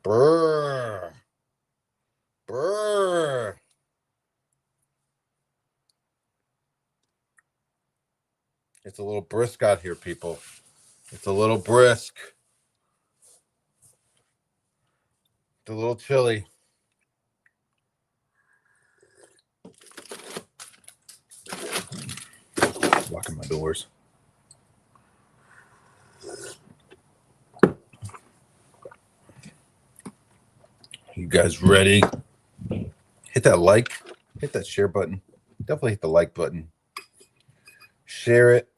Brr. Brr. It's a little brisk out here, people. It's a little brisk. It's a little chilly. Locking my doors. You guys ready? Hit that like. Hit that share button. Definitely hit the like button. Share it.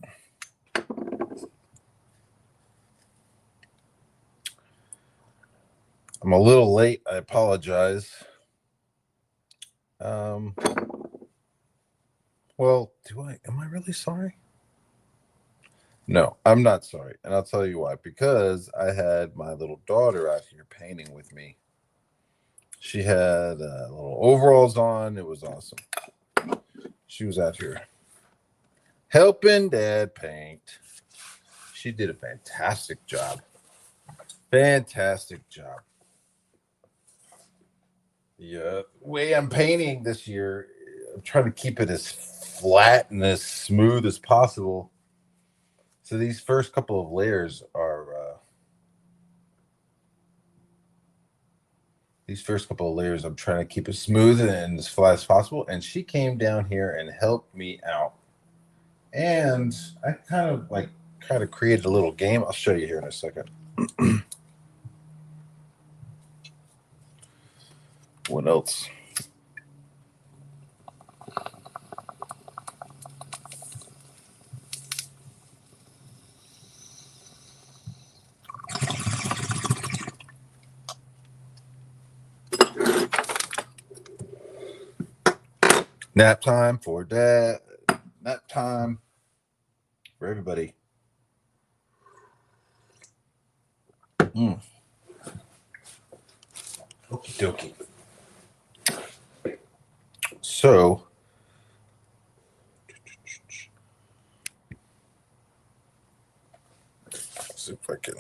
I'm a little late. I apologize. Well, am I really sorry? No, I'm not sorry. And I'll tell you why. Because I had my little daughter out here painting with me. She had little overalls on. It was awesome. She was out here helping Dad paint. She did a fantastic job. Fantastic job. The way I'm painting this year, I'm trying to keep it as flat and as smooth as possible. So these first couple of layers are I'm trying to keep as smooth and as flat as possible. And she came down here and helped me out. And I kind of created a little game. I'll show you here in a second. What else? Nap time for Dad. Nap time for everybody. Okie dokie. So, let's see if I can,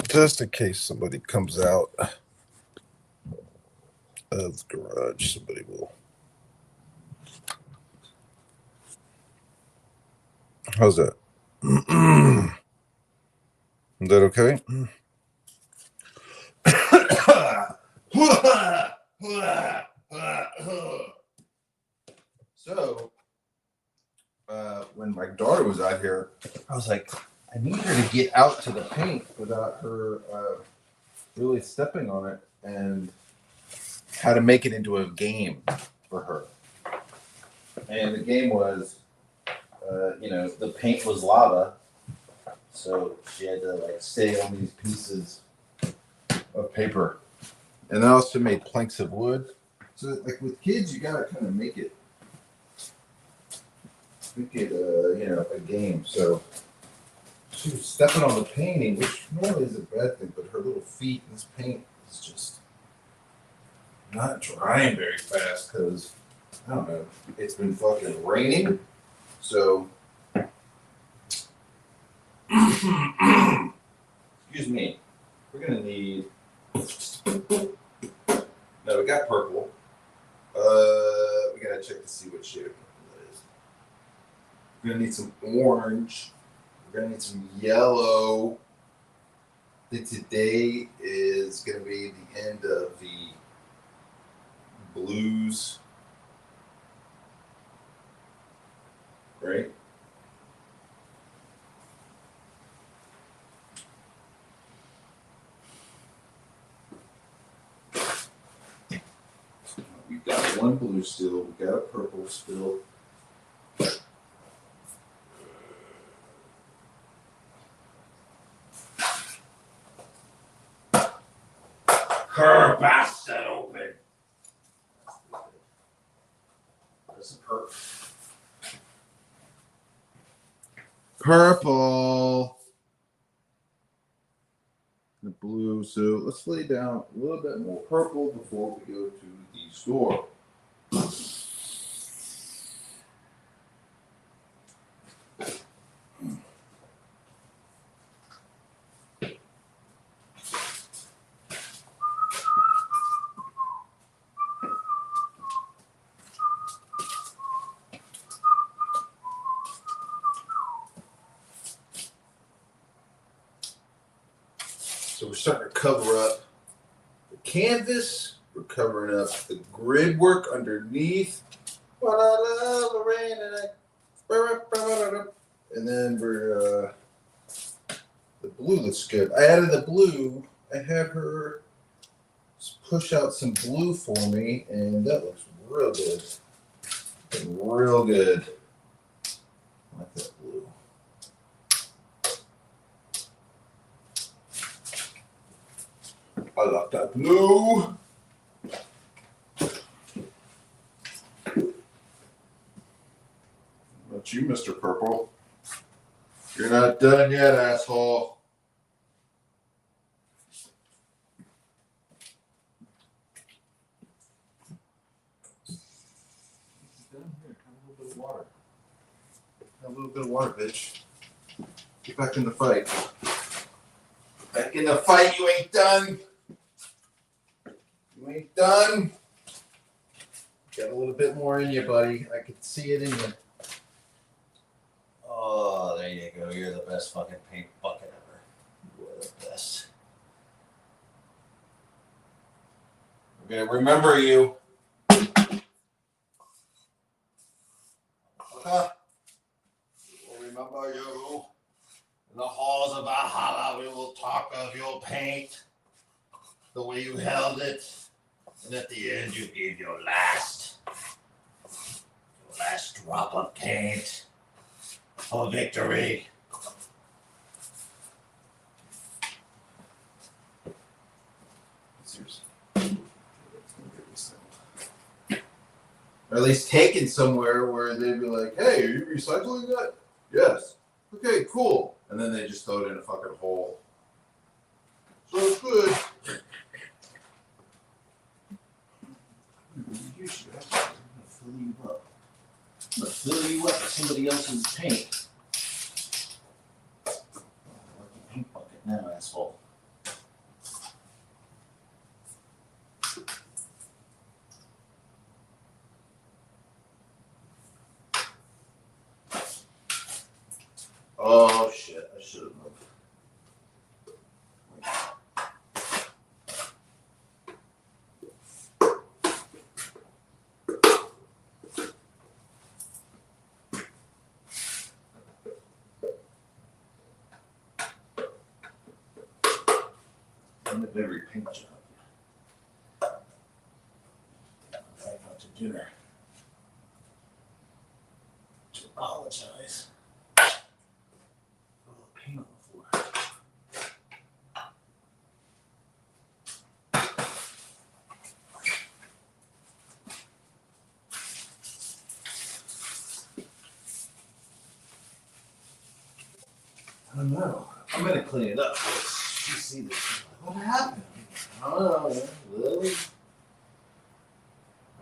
just in case somebody comes out of the garage, somebody will. How's that? Is that okay? So, when my daughter was out here, I was like, I need her to get out to the paint without her really stepping on it, and how to make it into a game for her. And the game was, the paint was lava, so she had to stay on these pieces of paper. And I also made planks of wood. So with kids, you gotta kind of make it a game. So she was stepping on the painting, which normally is a bad thing, but her little feet in this paint is just not drying very fast because, I don't know, it's been fucking raining. So, excuse me, we're gonna need, no, we got purple. We gotta check to see what shade of purple it is. We're gonna need some orange. We're gonna need some yellow. I think today is gonna be the end of the blues, right? We've got one blue still, we've got a purple still. Bastard open. That's a purple. Purple. The blue. So let's lay down a little bit more purple before we go to the store. we're starting to cover up the canvas. We're covering up the grid work underneath. Well, I love the rain and then we're the blue looks good. I added the blue. I had her push out some blue for me, and that looks real good. Real good. I like that blue. I like that blue. What about you, Mr. Purple? You're not done yet, asshole. A little bit of water, bitch. Get back in the fight. Back in the fight, you ain't done. You ain't done. Got a little bit more in you, buddy. I can see it in you. Oh, there you go. You're the best fucking paint bucket ever. You are the best. We're gonna remember you. We'll remember you. In the halls of Valhalla, we will talk of your paint, the way you held it, and at the end you gave your last drop of paint for victory. Seriously. Or at least taken somewhere where they'd be like, hey, are you recycling that? Yes. Okay, cool. And then they just throw it in a fucking hole. So it's good. You should actually fill you up. I'm gonna fill you up with somebody else's paint. I like the paint bucket now, asshole. Oh shit, I should have moved. I'm a very paint job. I'm out to dinner. To apologize. Paint on the floor. I don't know. I'm gonna clean it up. You see this? What happened? I don't know.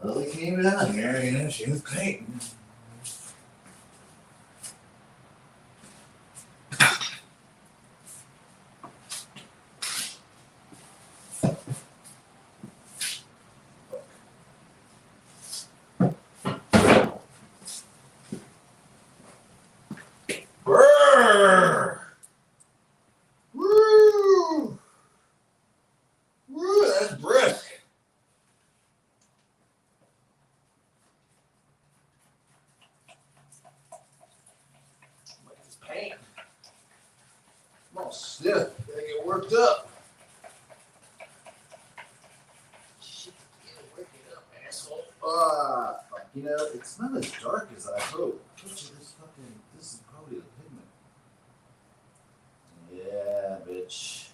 Lily came down here, you know, she was painting. Brrr! Woo! Woo, that's brisk. Like this paint. I'm all stiff. Gotta get worked up. Shit, work it up, asshole. Fuck. You know, it's not as dark as I hope. This is probably the pigment. Yeah, bitch.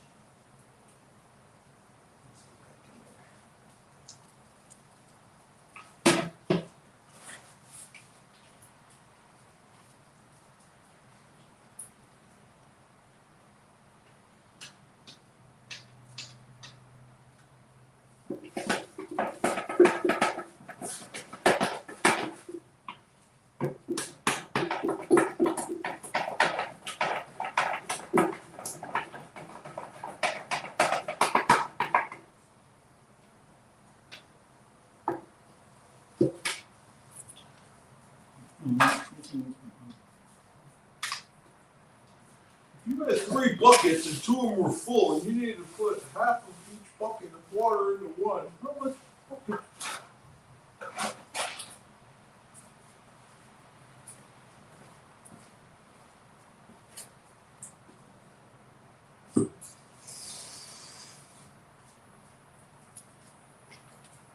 If you You had 3 buckets and 2 of them were full, and you needed to put half of each bucket of water into one. How much bucket?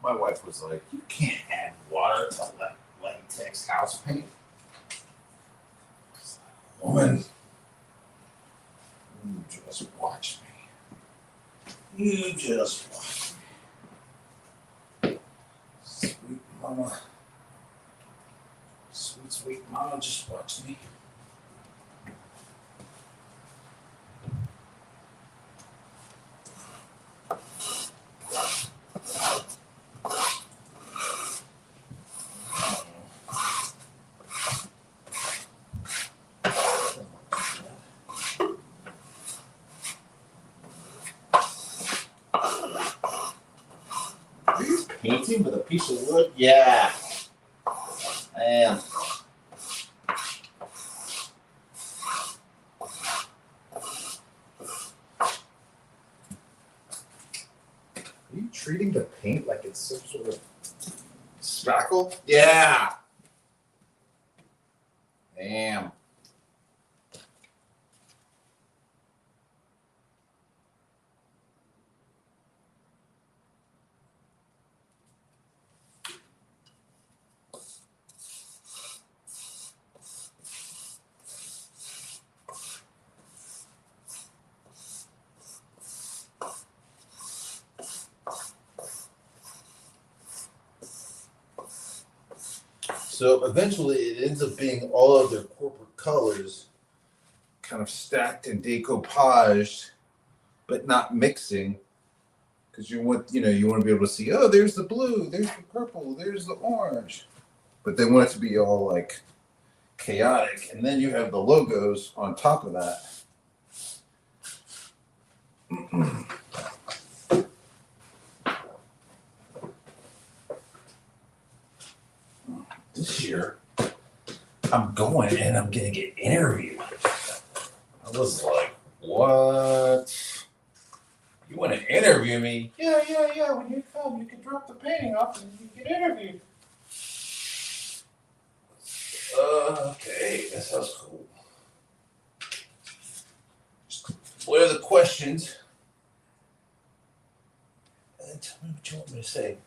My wife was like, "You can't add water to latex house paint." Woman, you just watch me. You just watch me. Sweet mama. Sweet, sweet mama, just watch me. Are you painting with a piece of wood? Yeah. I am. Are you treating the paint like it's some sort of spackle? Yeah. Damn. So eventually it ends up being all of their corporate colors kind of stacked and decoupaged, but not mixing. Because you want to be able to see, oh, there's the blue, there's the purple, there's the orange. But they want it to be all like chaotic. And then you have the logos on top of that. This year, I'm going and I'm going to get interviewed. I was like, what? You want to interview me? Yeah. When you come, you can drop the painting off and you can get interviewed. Okay, that sounds cool. What are the questions? And tell me what you want me to say.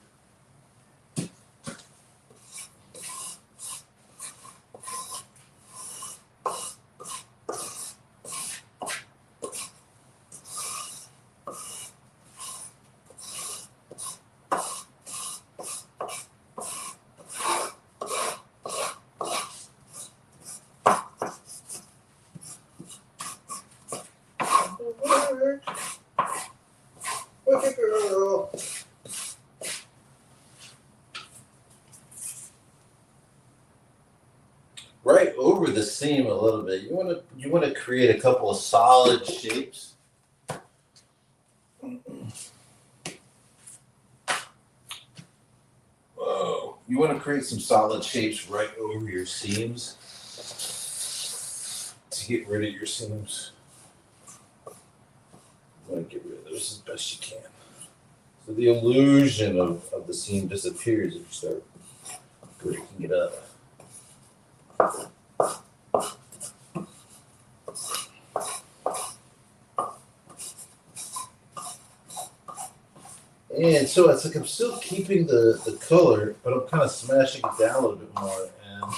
Look at girl. Right over the seam a little bit. You want to create a couple of solid shapes. Whoa. You want to create some solid shapes right over your seams to get rid of your seams. You want to get rid of those as best you can. So the illusion of the seam disappears if you start breaking it up. And so it's like I'm still keeping the color, but I'm kind of smashing it down a little bit more. And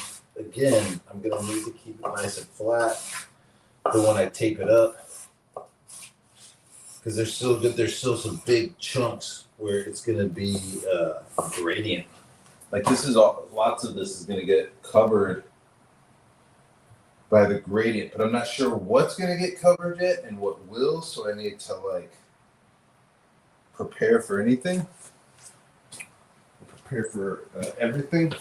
again, I'm going to need to keep it nice and flat for when I tape it up. Because there's still some big chunks where it's going to be gradient. Like lots of this is going to get covered by the gradient, but I'm not sure what's going to get covered yet and what will, so I need to prepare for anything. Prepare for everything.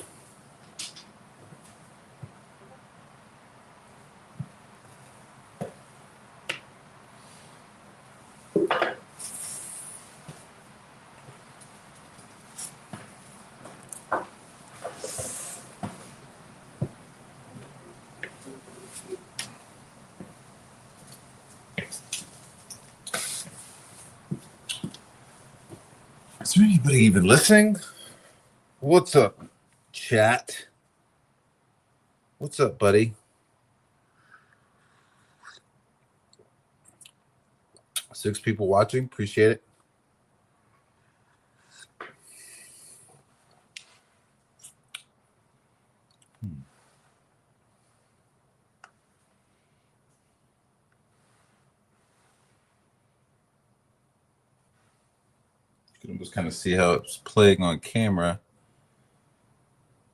there anybody even listening? What's up, chat? What's up, buddy? 6 people watching. Appreciate it. You can just kind of see how it's playing on camera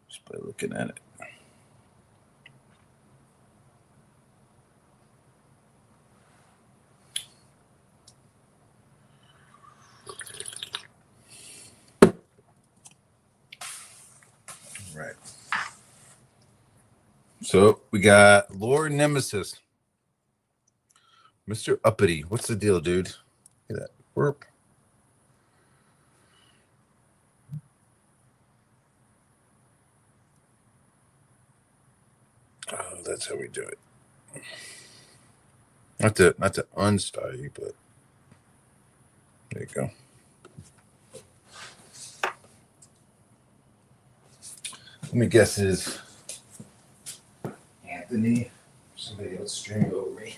just by looking at it. Right. So we got Lord Nemesis. Mr. Uppity. What's the deal, dude? Look at that. Burp. Oh, that's how we do it. Not to unstyle you, but there you go. Let me guess is Anthony. Somebody else streaming over me.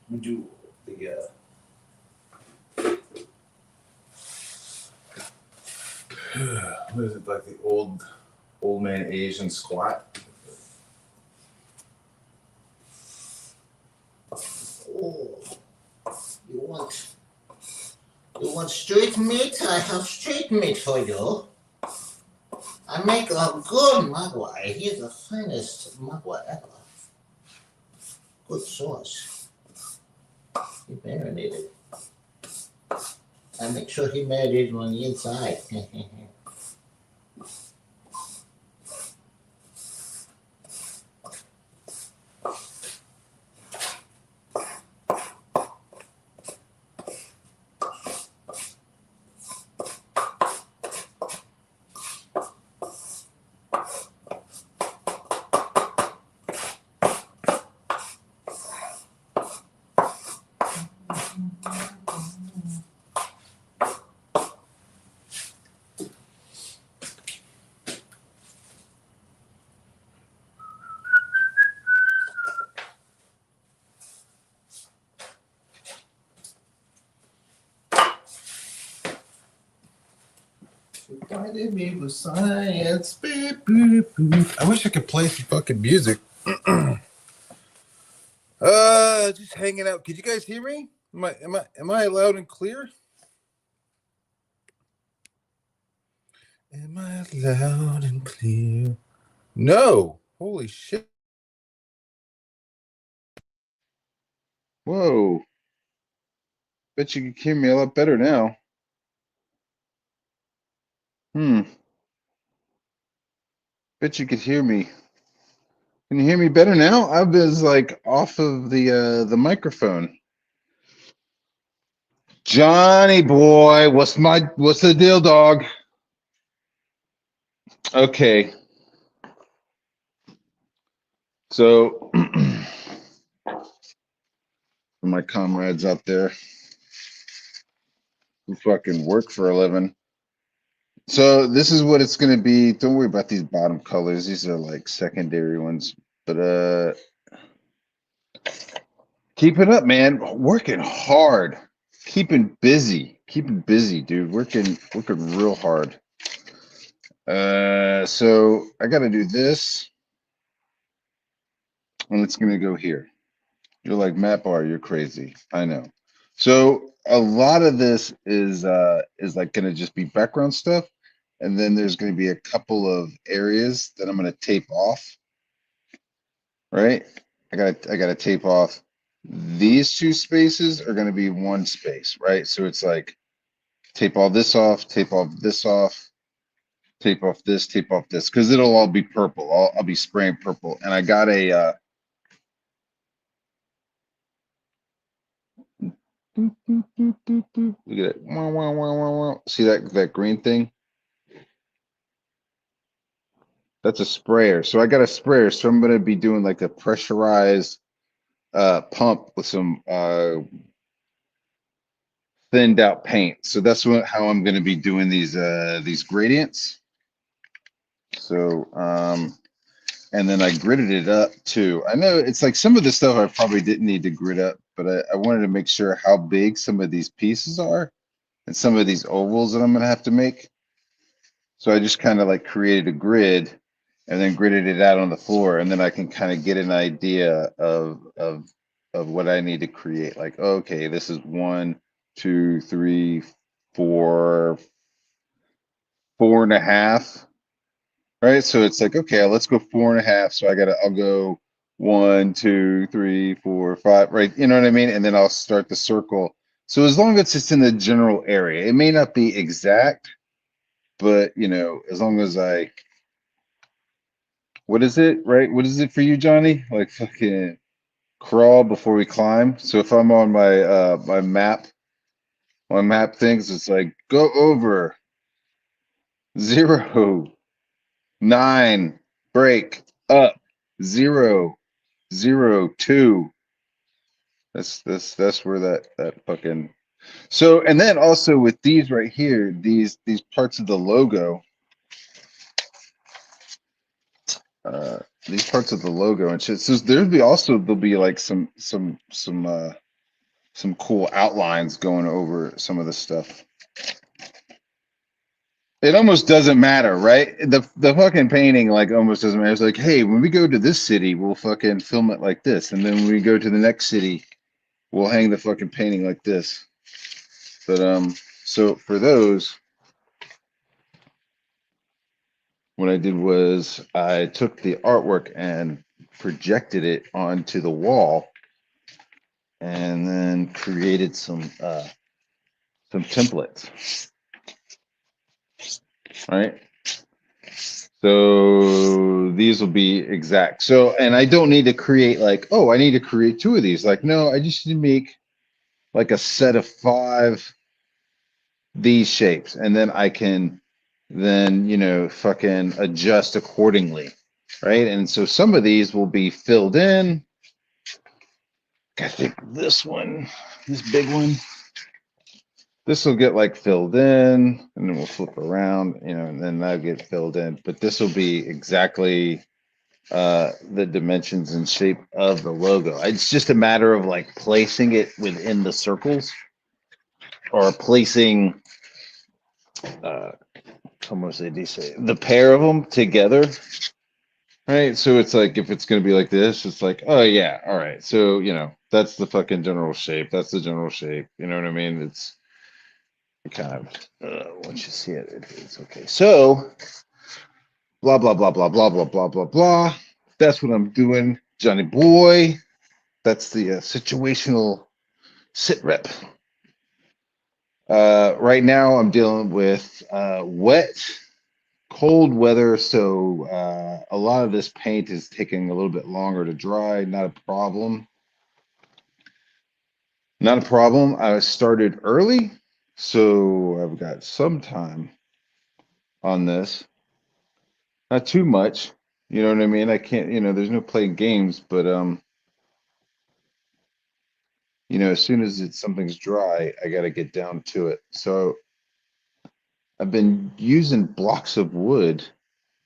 We do the what is it, like the old man Asian squat? Oh, you want street meat? I have street meat for you. I make a good magwai. He's the finest magwai ever. Good sauce. He marinated. I make sure he marinated on the inside. Reminded me of science. Beep, boop, boop. I wish I could play some fucking music. Just hanging out. Could you guys hear me? Am I loud and clear? Am I loud and clear? No. Holy shit. Whoa. Bet you can hear me a lot better now. Bet you could hear me. Can you hear me better now? I was like off of the microphone. Johnny boy, what's the deal, dog? Okay. So for my comrades out there who fucking work for a living. So this is what it's gonna be. Don't worry about these bottom colors. These are like secondary ones. But keep it up, man. Working hard. Keeping busy. Keeping busy, dude. Working real hard. So I gotta do this. And it's gonna go here. You're like, MATTBAHR, you're crazy. I know. So a lot of this is like gonna just be background stuff. And then there's gonna be a couple of areas that I'm gonna tape off, right? I gotta tape off. These two spaces are gonna be one space, right? So it's like tape all this off, tape off this off, tape off this, tape off this, because it'll all be purple. I'll be spraying purple. And I got a look at it. Wow, wow, wow, wow, wow. See that green thing? That's a sprayer. So I got a sprayer. So I'm gonna be doing like a pressurized pump with some thinned out paint. So that's how I'm gonna be doing these gradients. So and then I gridded it up too. I know it's like some of the stuff I probably didn't need to grid up, but I wanted to make sure how big some of these pieces are and some of these ovals that I'm gonna have to make. So I just kind of like created a grid and then gridded it out on the floor, and then I can kind of get an idea of what I need to create. Like, okay, this is 1, 2, 3, 4, 4.5. Right. So it's like, okay, let's go 4.5. So I'll go 1, 2, 3, 4, 5. Right. You know what I mean? And then I'll start the circle. So as long as it's in the general area, it may not be exact, but as long as what is it, right? What is it for you, Johnny? Like fucking crawl before we climb. So if I'm on my map things, it's like go over 0, 9, break up 0, 0, 2. That's where that fucking. So and then also with these right here, these parts of the logo. These parts of the logo and shit. So there'll be like some cool outlines going over some of the stuff. It almost doesn't matter, right? The fucking painting like almost doesn't matter. It's like, hey, when we go to this city, we'll fucking film it like this, and then when we go to the next city, we'll hang the fucking painting like this. But so for those, what I did was I took the artwork and projected it onto the wall, and then created some templates, right? So these will be exact. So, and I don't need to create like, oh, I need to create 2 of these. Like, no, I just need to make like a set of 5 these shapes, and then I can then, fucking adjust accordingly, right? And so some of these will be filled in. I think this big one, this will get like filled in, and then we'll flip around, and then that'll get filled in. But this will be exactly the dimensions and shape of the logo. It's just a matter of like placing it within the circles, or placing how much they do say the pair of them together, right? So it's like if it's gonna be like this, it's like, oh yeah, all right. So that's the fucking general shape. That's the general shape. You know what I mean? It's kind of once you see it, it's okay. So blah blah blah blah blah blah blah blah blah. That's what I'm doing, Johnny boy. That's the situational sit rep. Right now, I'm dealing with wet, cold weather, so a lot of this paint is taking a little bit longer to dry. Not a problem. Not a problem. I started early, so I've got some time on this. Not too much. You know what I mean? I can't, there's no playing games, but as soon as something's dry, I got to get down to it. So I've been using blocks of wood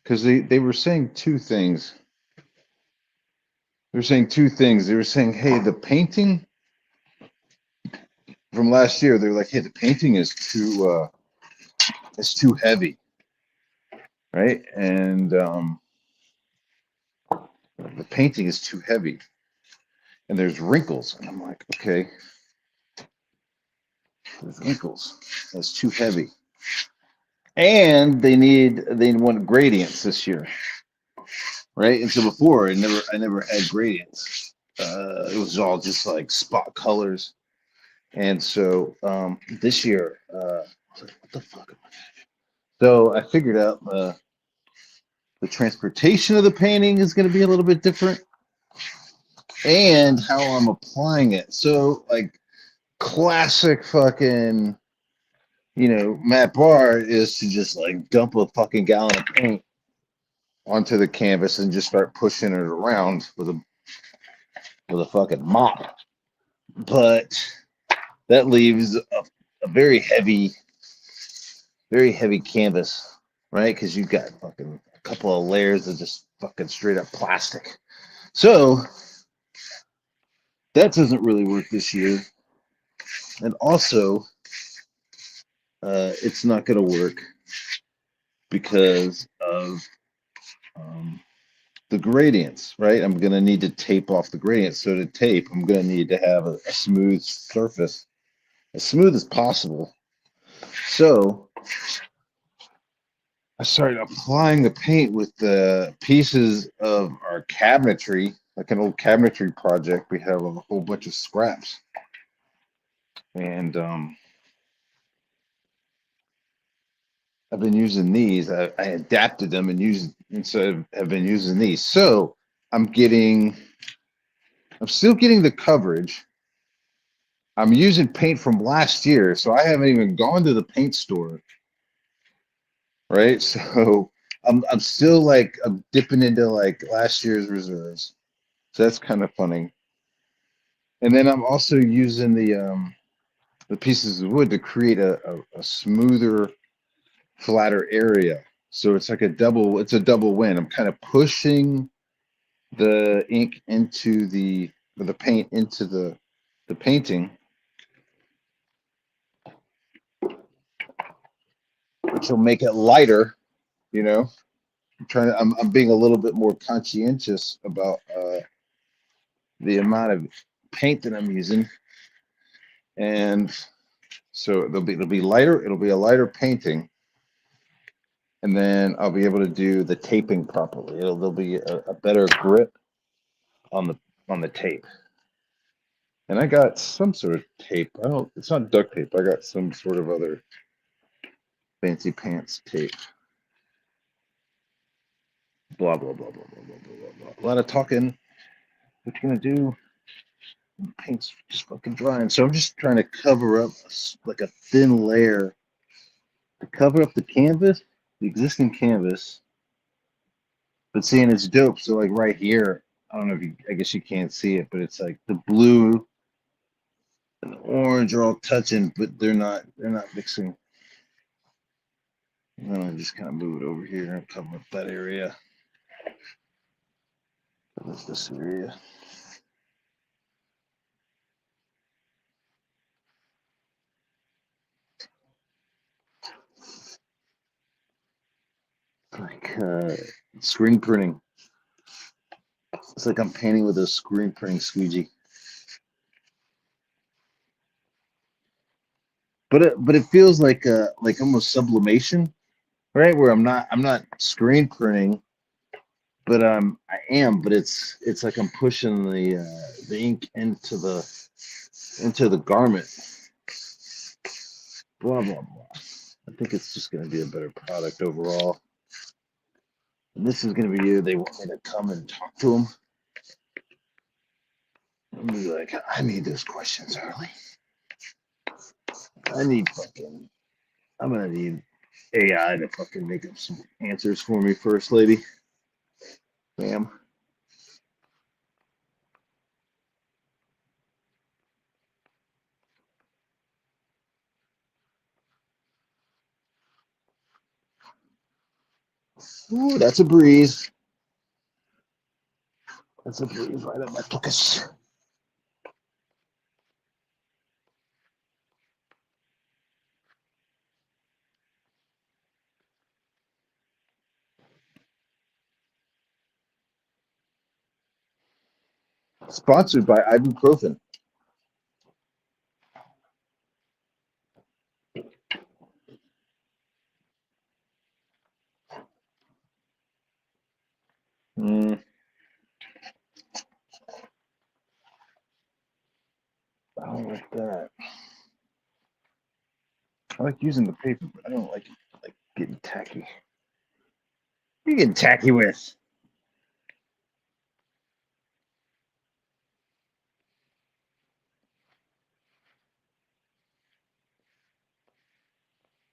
because they were saying two things. They were saying two things. They were saying, hey, the painting from last year, they're like, hey, the painting is too heavy, right? And the painting is too heavy, and there's wrinkles, and I'm like, okay, there's wrinkles. That's too heavy, and they want gradients this year, right? And so before, I never had gradients. It was all just like spot colors, and so this year, I was like, what the fuck? So I figured out the transportation of the painting is going to be a little bit different, and how I'm applying it. So like classic fucking, Matt Barr is to just like dump a fucking gallon of paint onto the canvas and just start pushing it around with a fucking mop. But that leaves a very heavy canvas, right? Because you've got fucking a couple of layers of just fucking straight up plastic. So that doesn't really work this year. And also, it's not going to work because of the gradients, right? I'm going to need to tape off the gradients. So to tape, I'm going to need to have a smooth surface, as smooth as possible. So I started applying the paint with the pieces of our cabinetry, like an old cabinetry project. We have a whole bunch of scraps. And I've been using these. I adapted them and so I've been using these. So I'm still getting the coverage. I'm using paint from last year, so I haven't even gone to the paint store, right? So I'm still like I'm dipping into like last year's reserves. So that's kind of funny. And then I'm also using the pieces of wood to create a smoother, flatter area. So it's a double win. I'm kind of pushing the ink into or the paint into the painting, which will make it lighter, you know. I'm being a little bit more conscientious about the amount of paint that I'm using, and so it'll be lighter. It'll be a lighter painting, and then I'll be able to do the taping properly. There'll be a better grip on the tape. And I got some sort of tape. I don't. It's not duct tape. I got some sort of other fancy pants tape. Blah blah blah blah blah blah blah blah. A lot of talking. What you gonna do? Paint's just fucking drying. So I'm just trying to cover up like a thin layer to cover up the canvas, the existing canvas. But seeing it's dope. So like right here, I don't know if I guess you can't see it, but it's like the blue and the orange are all touching, but they're not mixing. And then I just kind of move it over here and cover up that area. That's this area. Like screen printing. It's like I'm painting with a screen printing squeegee. But it feels like almost sublimation, right? Where I'm not screen printing, but I am. But it's like I'm pushing the ink into the garment. Blah blah blah. I think it's just going to be a better product overall. And this is going to be you. They want me to come and talk to them. I'm gonna be like, I need those questions early. I need fucking. I'm gonna need AI to fucking make up some answers for me first, lady. Ma'am. Ooh, that's a breeze. That's a breeze right up my tuchus. Sponsored by ibuprofen. Mm, I don't like that. I like using the paper, but I don't like getting tacky. What are you getting tacky with?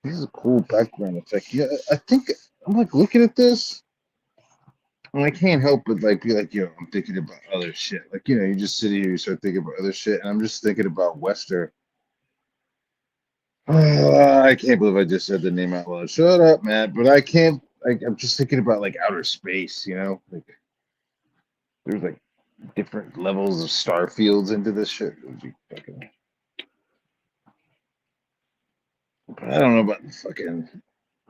This is a cool background effect. Yeah, I think I'm like looking at this, and I can't help but like be like, yo, I'm thinking about other shit. Like, you just sit here, you start thinking about other shit, and I'm just thinking about Wester. I can't believe I just said the name out loud. Shut up, Matt. But I can't. I'm just thinking about like outer space. Like there's like different levels of star fields into this shit. It would be fucking. But I don't know about the fucking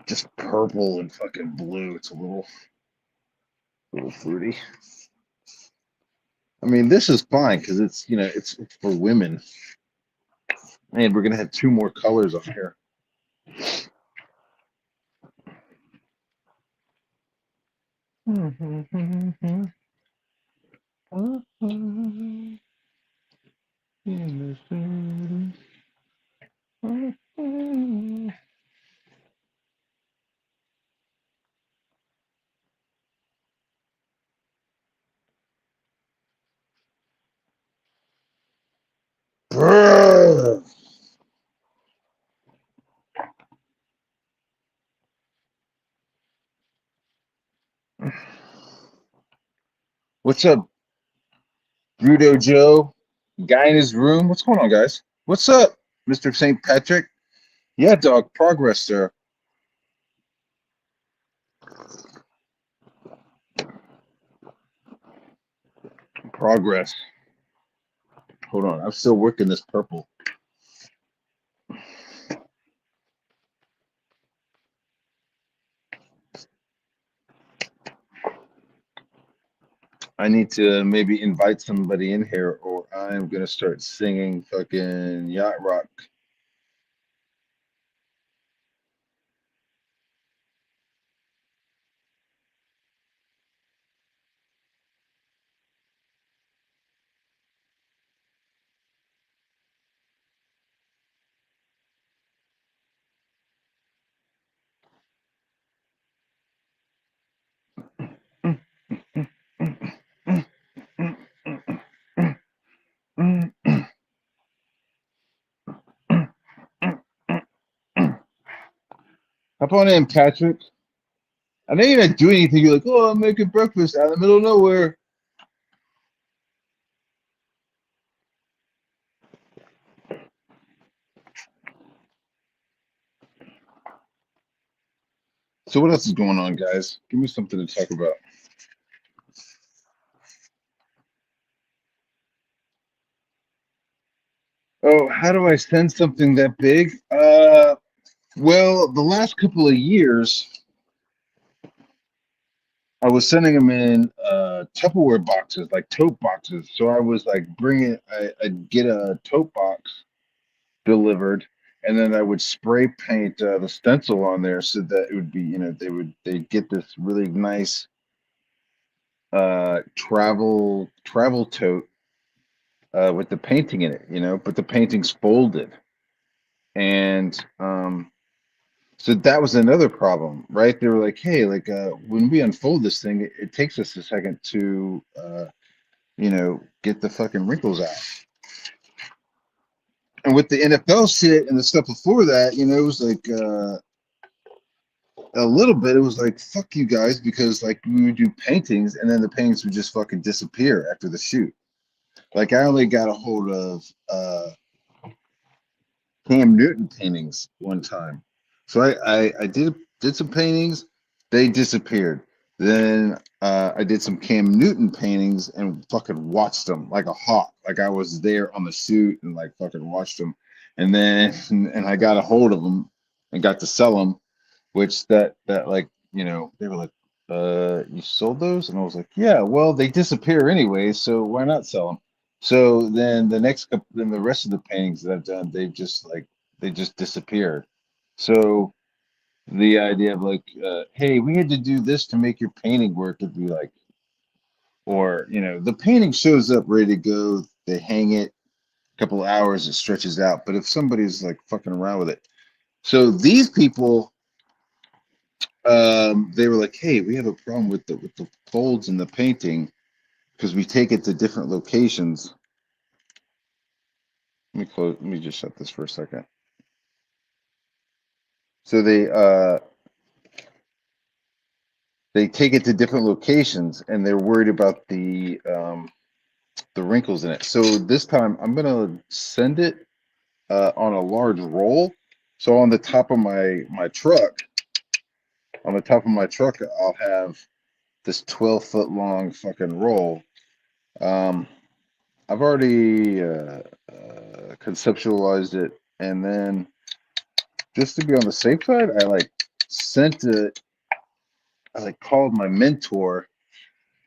just purple and fucking blue. It's a little fruity. I mean, this is fine because it's for women, and we're gonna have two more colors on here. Brrr. What's up, Bruto Joe? Guy in his room. What's going on, guys? What's up, Mr. St. Patrick? Yeah, dog. Progress, sir. Progress. Hold on. I'm still working this purple. I need to maybe invite somebody in here, or I'm gonna start singing fucking yacht rock. Hop on in, Patrick. I know you're not doing anything. You're like, oh, I'm making breakfast out in the middle of nowhere. So what else is going on, guys? Give me something to talk about. Oh, how do I send something that big? Well, the last couple of years, I was sending them in Tupperware boxes, like tote boxes. So I was like I'd get a tote box delivered, and then I would spray paint the stencil on there so that it would be, they'd get this really nice travel tote with the painting in it, but the painting's folded, and so that was another problem, right? They were like, hey, like when we unfold this thing, it takes us a second to get the fucking wrinkles out. And with the NFL shit and the stuff before that, it was like a little bit. It was like fuck you guys, because like we would do paintings and then the paintings would just fucking disappear after the shoot. Like I only got a hold of Cam Newton paintings one time. So I did some paintings, they disappeared. Then I did some Cam Newton paintings and fucking watched them like a hawk. Like I was there on the shoot and like fucking watched them. And then and I got a hold of them and got to sell them, which that like, they were like, you sold those? And I was like, yeah, well, they disappear anyway, so why not sell them? So then then the rest of the paintings that I've done, they just disappeared. So the idea of like, hey, we had to do this to make your painting work, would be like, or the painting shows up ready to go, they hang it a couple of hours, it stretches out. But if somebody's like fucking around with it, so these people, they were like, hey, we have a problem with the folds in the painting because we take it to different locations. Let me just shut this for a second. So they take it to different locations and they're worried about the wrinkles in it. So this time I'm gonna send it on a large roll. So on the top of my truck, I'll have this 12-foot long fucking roll. I've already conceptualized it, and then just to be on the safe side, I like sent it. I like called my mentor,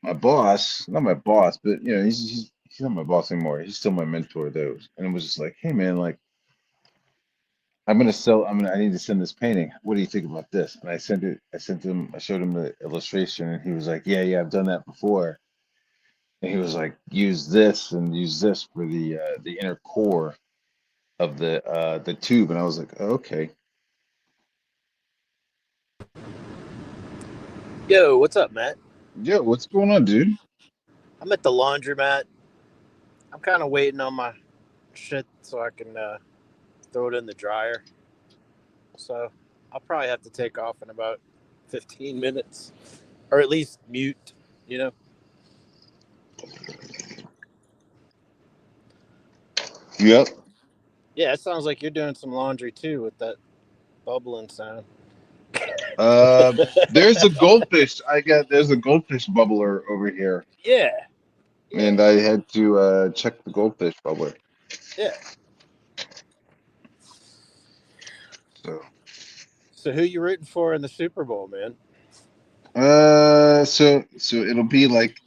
my boss, not my boss, but he's not my boss anymore. He's still my mentor though, and it was just like, hey man, like I need to send this painting. What do you think about this? And I sent it. I sent him. I showed him the illustration, and he was like, yeah, I've done that before. And he was like, use this and use this for the inner core of the tube. And I was like, oh, okay. Yo, what's up, Matt? Yo, what's going on, dude? I'm at the laundromat. I'm kind of waiting on my shit so I can throw it in the dryer. So I'll probably have to take off in about 15 minutes, or at least mute, you know? Yep. Yeah, it sounds like you're doing some laundry too with that bubbling sound. Uh, there's a goldfish. There's a goldfish bubbler over here, Yeah, yeah, and I had to check the goldfish bubbler. yeah. So, So who you rooting for in the Super Bowl, man? so it'll be like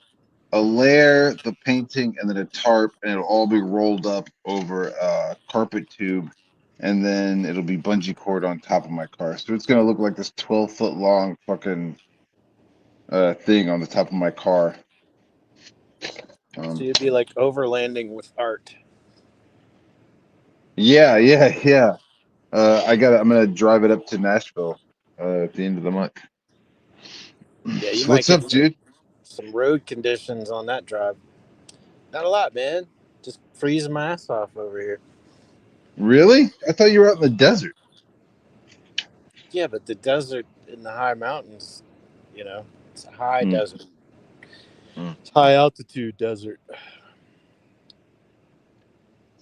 a layer, the painting, and then a tarp, and it'll all be rolled up over a carpet tube, and then it'll be bungee cord on top of my car. So it's gonna look like this 12-foot long fucking thing on the top of my car. So you'd be like overlanding with art. Yeah. I'm gonna drive it up to Nashville at the end of the month. Yeah, you So might what's get up, dude? some road conditions on that drive. Not a lot, man. Just freezing my ass off over here. Really? I thought you were out in the desert. Yeah, but the desert in the high mountains, it's a high Mm, desert. mm. It's high altitude desert.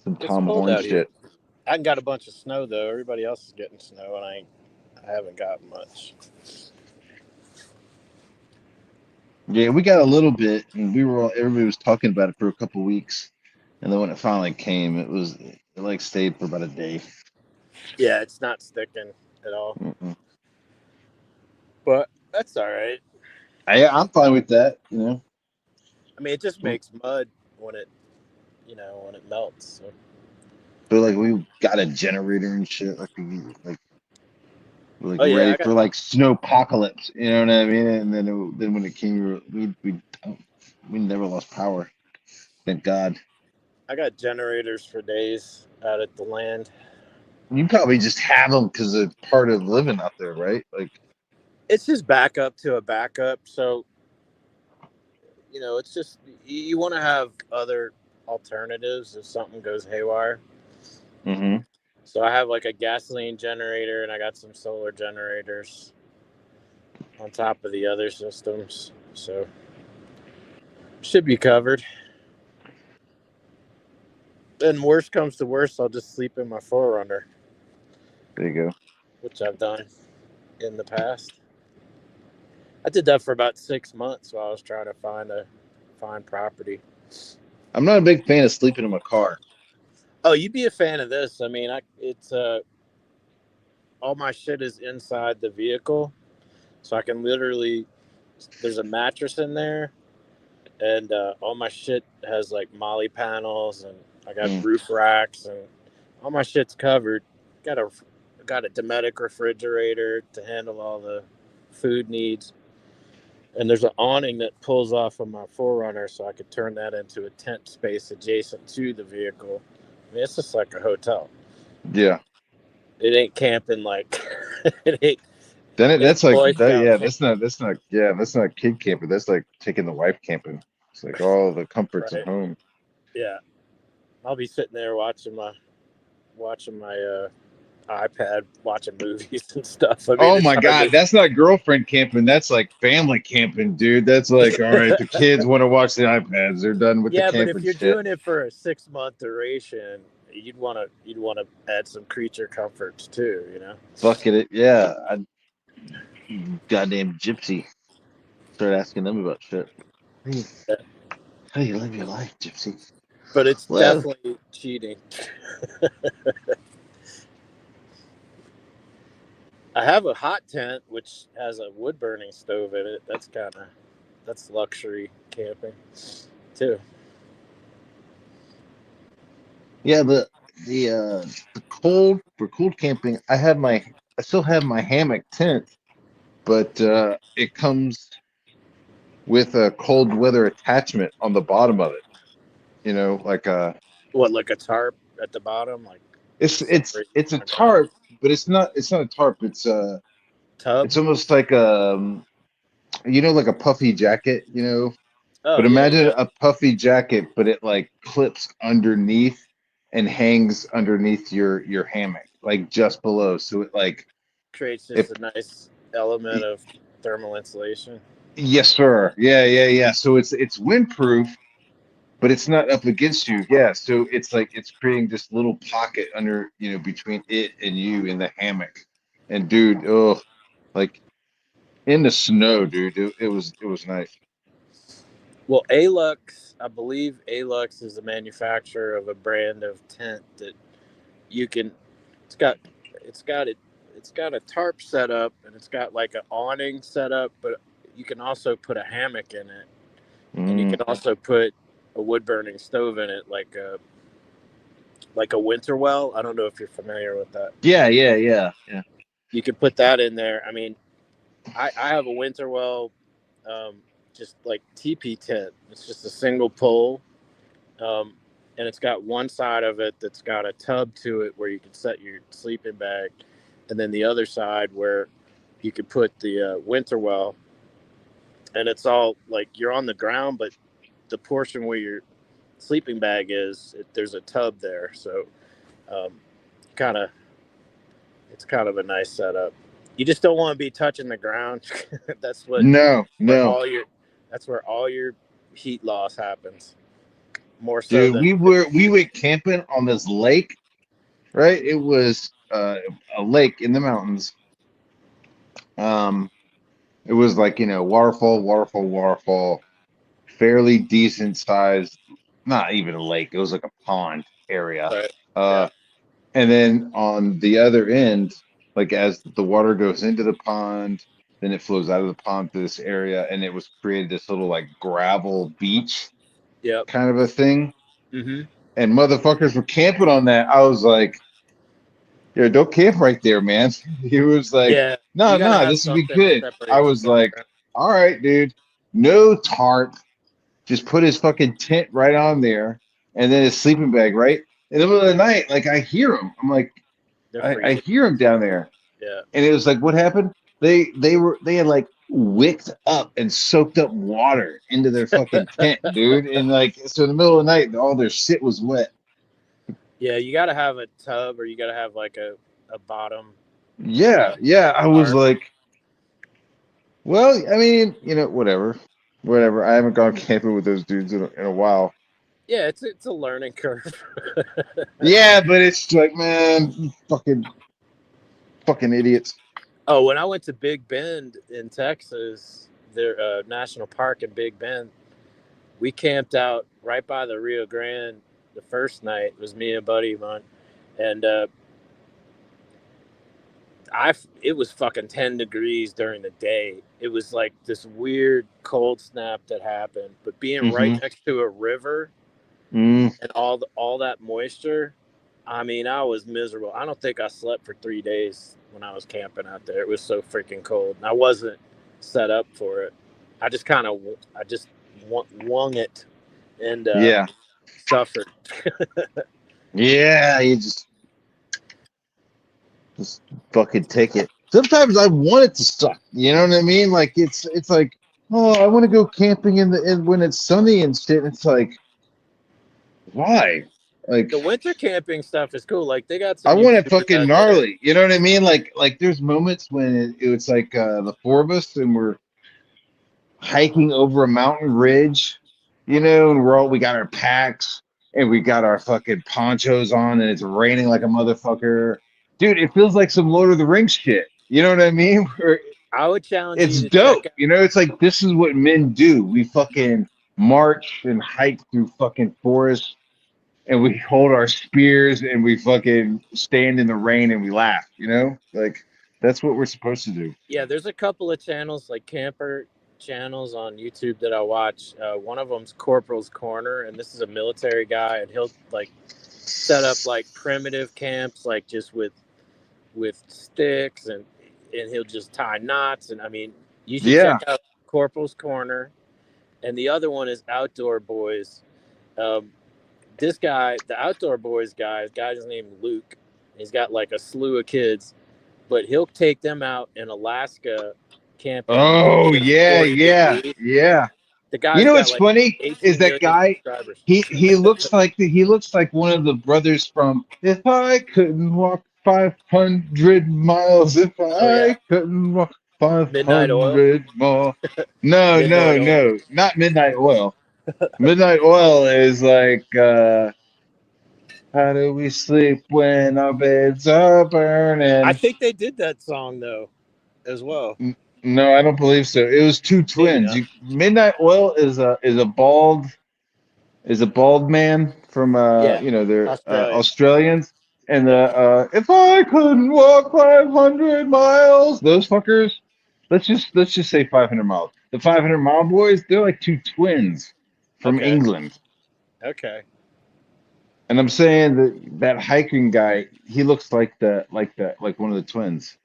Some It's Tom cold Horn out here. shit. I haven't got a bunch of snow though. Everybody else is getting snow, and I haven't got much. Yeah, we got a little bit, and everybody was talking about it for a couple weeks, and then when it finally came, it like stayed for about a day. Yeah, it's not sticking at all. Mm-mm. But that's all right. I'm fine with that. You know. I mean, it just makes mud when it, when it melts. So. But like we got a generator and shit. Like we're like Oh yeah, ready I got for like snowpocalypse. You know what I mean? And then when it came, we never lost power. Thank God. generators for days out at the land. You probably just have them because it's part of living out there, right? Like, It's just backup to a backup. So it's just you want to have other alternatives if something goes haywire. hmm So I have like a gasoline generator and I got some solar generators on top of the other systems. So should be covered. Then worst comes to worst, I'll just sleep in my Forerunner, there you go. which I've done in the past. I did that for about 6 months while I was trying to find property. I'm not a big fan of sleeping in my car. Oh, you'd be a fan of this. I mean, it's all my shit is inside the vehicle, so I can literally. There's a mattress in there, and all my shit has like Molly panels, and I got Mm. roof racks, and all my shit's covered. Got a got a Dometic refrigerator to handle all the food needs, and there's an awning that pulls off of my Forerunner, so I could turn that into a tent space adjacent to the vehicle. I mean, it's just like a hotel. Yeah. It ain't camping like it ain't. It ain't That's like Boy that. Scout Yeah, camp, that's not kid camping. That's like taking the wife camping. It's like all the comforts of right? home. Yeah, I'll be sitting there watching my iPad, watching movies and stuff. I mean, Oh it's my hard God, to. that's not girlfriend camping. That's like family camping, dude. That's like, all right, the kids want to watch the iPads. They're done with the Yeah, but if camping you're shit. doing it for a 6 month duration, you'd want to add some creature comforts too. Fuck it. Yeah. Goddamn gypsy. Start asking them about shit. Hey, how do you live your life, gypsy? But it's Well, definitely cheating. I have a hot tent which has a wood burning stove in it. That's luxury camping too. yeah, the cold for cold camping, I still have my hammock tent, but it comes with a cold weather attachment on the bottom of it. You know, like What, like a tarp at the bottom, like separating it's a from the ground? tarp, but it's not a tarp. Tub? It's almost like like a puffy jacket, Oh But yeah, imagine yeah. a puffy jacket, but it like clips underneath and hangs underneath your hammock, like just below. So it like Creates just it a nice element of thermal insulation. yes, sir. Yeah. So it's windproof, but it's not up against you. Yeah. So it's like it's creating this little pocket under, between it and you in the hammock. And dude, oh, like in the snow, dude. It was nice. Well, Alux, I believe Alux is the manufacturer of a brand of tent that you can. It's got, it's got it, it's got a tarp set up and it's got like an awning set up, but you can also put a hammock in it, and you Mm. can also put a wood burning stove in it, like a winter well. I don't know if you're familiar with that. Yeah. You can put that in there. I mean, I have a winter well, um, just like teepee tent. It's just a single pole, um, and it's got one side of it that's got a tub to it where you can set your sleeping bag, and then the other side where you could put the winter well, and it's all like you're on the ground, but the portion where your sleeping bag is, there's a tub there, so um, kind of it's kind of a nice setup. You just don't want to be touching the ground. that's what No, where no. all your that's where all your heat loss happens. More so Dude, than we went camping on this lake, right? It was a lake in the mountains. Um, it was like, waterfall, fairly decent sized, not even a lake. It was like a pond area. but yeah, Uh, and then on the other end, like as the water goes into the pond then it flows out of the pond to this area, and it was created this little like gravel beach Yep. kind of a thing. Mm-hmm. And motherfuckers were camping on that. I was like, "Yeah, don't camp right there, man." He was like, Yeah. "No, You got to no, have this would be something to good." I separate the was like, campground. "All right, dude, no tarp. Just put his fucking tent right on there, and then his sleeping bag, right?" In the middle of the night, like I hear him. I'm like, They're I freaking. hear him down there. Yeah. And it was like, what happened? They had like wicked up and soaked up water into their fucking tent, dude. And like so in the middle of the night, all their shit was wet. Yeah. You got to have a tub, or you got to have like a bottom Yeah, yeah. I was tarp. like, well, I mean, whatever. Whatever. I haven't gone camping with those dudes in a while. Yeah, it's a learning curve. Yeah, but it's like, man, you fucking idiots. Oh, when I went to Big Bend in Texas, their national park in Big Bend, we camped out right by the Rio Grande. The first night it was me and a buddy of mine, and it was fucking 10 degrees during the day. It was like this weird cold snap that happened. But being right Mm-hmm. next to a river Mm. and all that moisture, I mean, I was miserable. I don't think I slept for 3 days when I was camping out there. It was so freaking cold. And I wasn't set up for it. I just wung it and Yeah. suffered. Yeah, you just fucking take it. Sometimes I want it to suck. You know what I mean? Like it's like, oh, I want to go camping when it's sunny and shit. It's like, why? Like The winter camping stuff is cool. Like they got I some want it YouTubers fucking out there. gnarly. You know what I mean? Like there's moments when it was like the four of us and we're hiking over a mountain ridge, and we got our packs and we got our fucking ponchos on and it's raining like a motherfucker. Dude, it feels like some Lord of the Rings shit. You know what I mean? I would challenge It's you to check dope. out. It's like this is what men do. We fucking march and hike through fucking forests and we hold our spears and we fucking stand in the rain and we laugh. Like that's what we're supposed to do. Yeah, there's a couple of channels like camper channels on YouTube that I watch. One of them's Corporal's Corner, and this is a military guy, and he'll like set up like primitive camps, like just with sticks, and he'll just tie knots. And I mean, you should check Yeah. out Corporal's Corner, and the other one is Outdoor Boys. Um, this guy, the Outdoor Boys guy, his guy's named Luke. He's got like a slew of kids, but he'll take them out in Alaska camping for Oh just yeah, 40 yeah, degrees. yeah. The You guy's know got what's like funny is 18 that million guy. subscribers. He looks like one of the brothers from If I Couldn't Walk 500 Miles, if Oh yeah, I couldn't walk Midnight Oil, 500 more. No, Midnight no, Oil. no, not Midnight Oil. Midnight Oil is like, how do we sleep when our beds are I burning? think they did that song though, as well. No, I don't believe so. It was two Maybe twins. not. Midnight Oil is a bald man from Yeah, they're Australian. Australians, and the Yeah. if I couldn't walk 500 miles, those fuckers. Let's just say 500 miles. The 500 Mile Boys, they're like two twins from Okay. England, Okay. and I'm saying that hiking guy, he looks like one of the twins.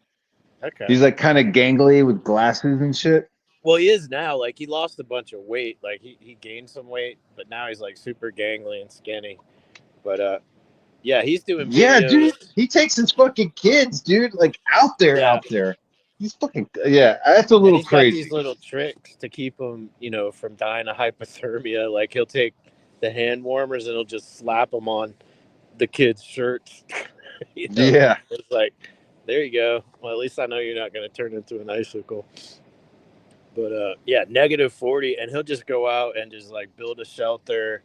Okay. He's like kind of gangly with glasses and shit. Well, he is now. Like he lost a bunch of weight. Like he gained some weight, but now he's like super gangly and skinny. But yeah, he's doing Yeah, videos. dude, he takes his fucking kids, dude, like out there, Yeah, out there. He's fucking yeah. That's a and little he's got these crazy. little tricks to keep him, from dying of hypothermia. Like he'll take the hand warmers and he'll just slap them on the kids' shirts. Yeah, It's like, there you go. Well, at least I know you're not going to turn into an icicle. But yeah, -40, and he'll just go out and just like build a shelter,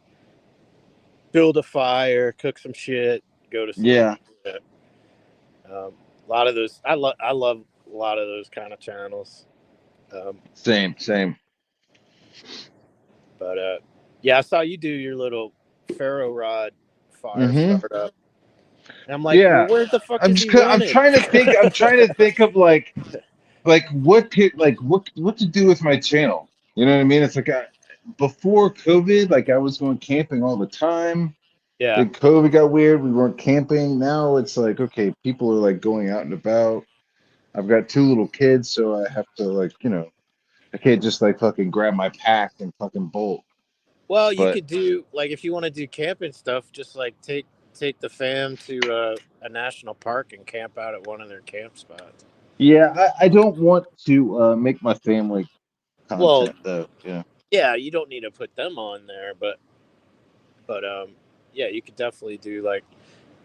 build a fire, cook some shit, go to sleep. yeah. Yeah. A lot of those, I love a lot of those kind of channels. Same, same. But yeah, I saw you do your little ferro rod fire Mm-hmm. startup, and I'm like, well, Yeah. where the fuck I'm is just. he I'm running? trying to think. I'm trying to think of like like what to do with my channel. You know what I mean? It's like before COVID, like I was going camping all the time. Yeah. Then COVID got weird. We weren't camping. Now it's like, okay, people are like going out and about. I've got two little kids, so I have to like, I can't just like fucking grab my pack and fucking bolt. Well, you But could do like if you want to do camping stuff, just like take the fam to a national park and camp out at one of their camp spots. yeah, I don't want to make my family Well, content though. Yeah. yeah, you don't need to put them on there, but yeah, you could definitely do like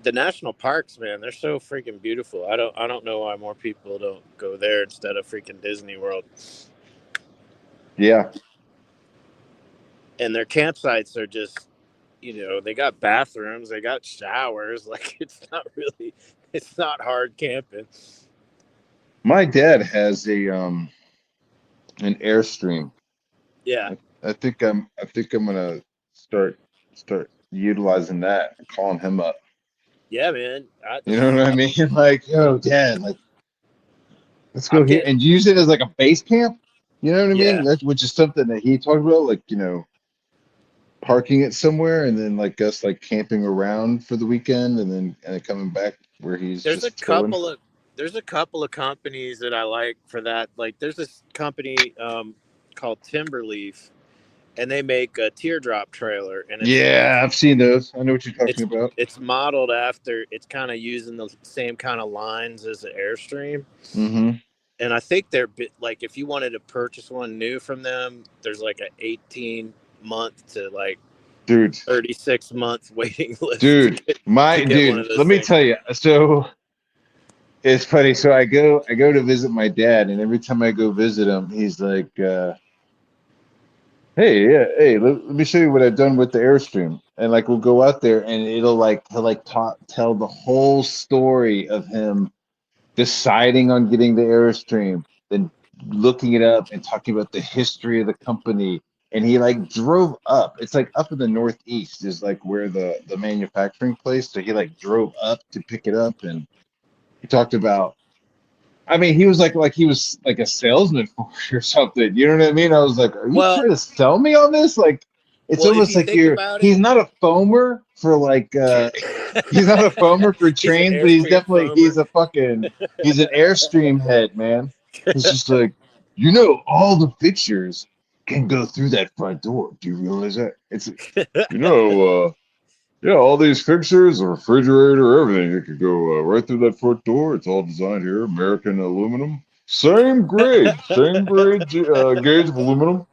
the national parks, man. They're so freaking beautiful. I don't know why more people don't go there instead of freaking Disney World. Yeah. And their campsites are just, they got bathrooms, they got showers. Like it's not hard camping. My dad has a an Airstream. Yeah, I think I'm gonna start utilizing that and calling him up. yeah, man. You know what I mean? Like, oh, Dad, like let's go I'm here getting, and use it as like a base camp. You know what I mean? yeah. That which is something that he talked about, like parking it somewhere and then like us like camping around for the weekend and then coming back where he's There's a just chilling. couple of there's a couple of companies that I like for that. Like there's this company called Timberleaf, and they make a teardrop trailer, and Yeah, I've seen those. I know what you're talking it's about. it's modeled after, it's kind of using the same kind of lines as the Airstream. Mm-hmm. And I think they're like, if you wanted to purchase one new from them, there's like an 18-month to like Dude, 36-month waiting list to dude, get one of let those me things. tell you. So it's funny. So I go to visit my dad, and every time I go visit him, he's like, "Hey, yeah, hey, let me show you what I've done with the Airstream." And like we'll go out there, and he'll like tell the whole story of him deciding on getting the Airstream, then looking it up and talking about the history of the company. And he like drove up. It's like up in the Northeast is like where the manufacturing place. So he like drove up to pick it up, and he talked about. I mean, he was like he was like a salesman for it or something. You know what I mean? I was like, are you Well, trying to sell me on this? Like, it's well, if almost you like think about he's it, not a foamer for like he's not a foamer for he's an trains, but Airstream foamer. he's an Airstream head, man. He's just like, all the fixtures can go through that front door. Do you realize that? It's you know, yeah, all these fixtures, a refrigerator, everything, it could go right through that front door. It's all designed here, American aluminum. Same grade gauge of aluminum.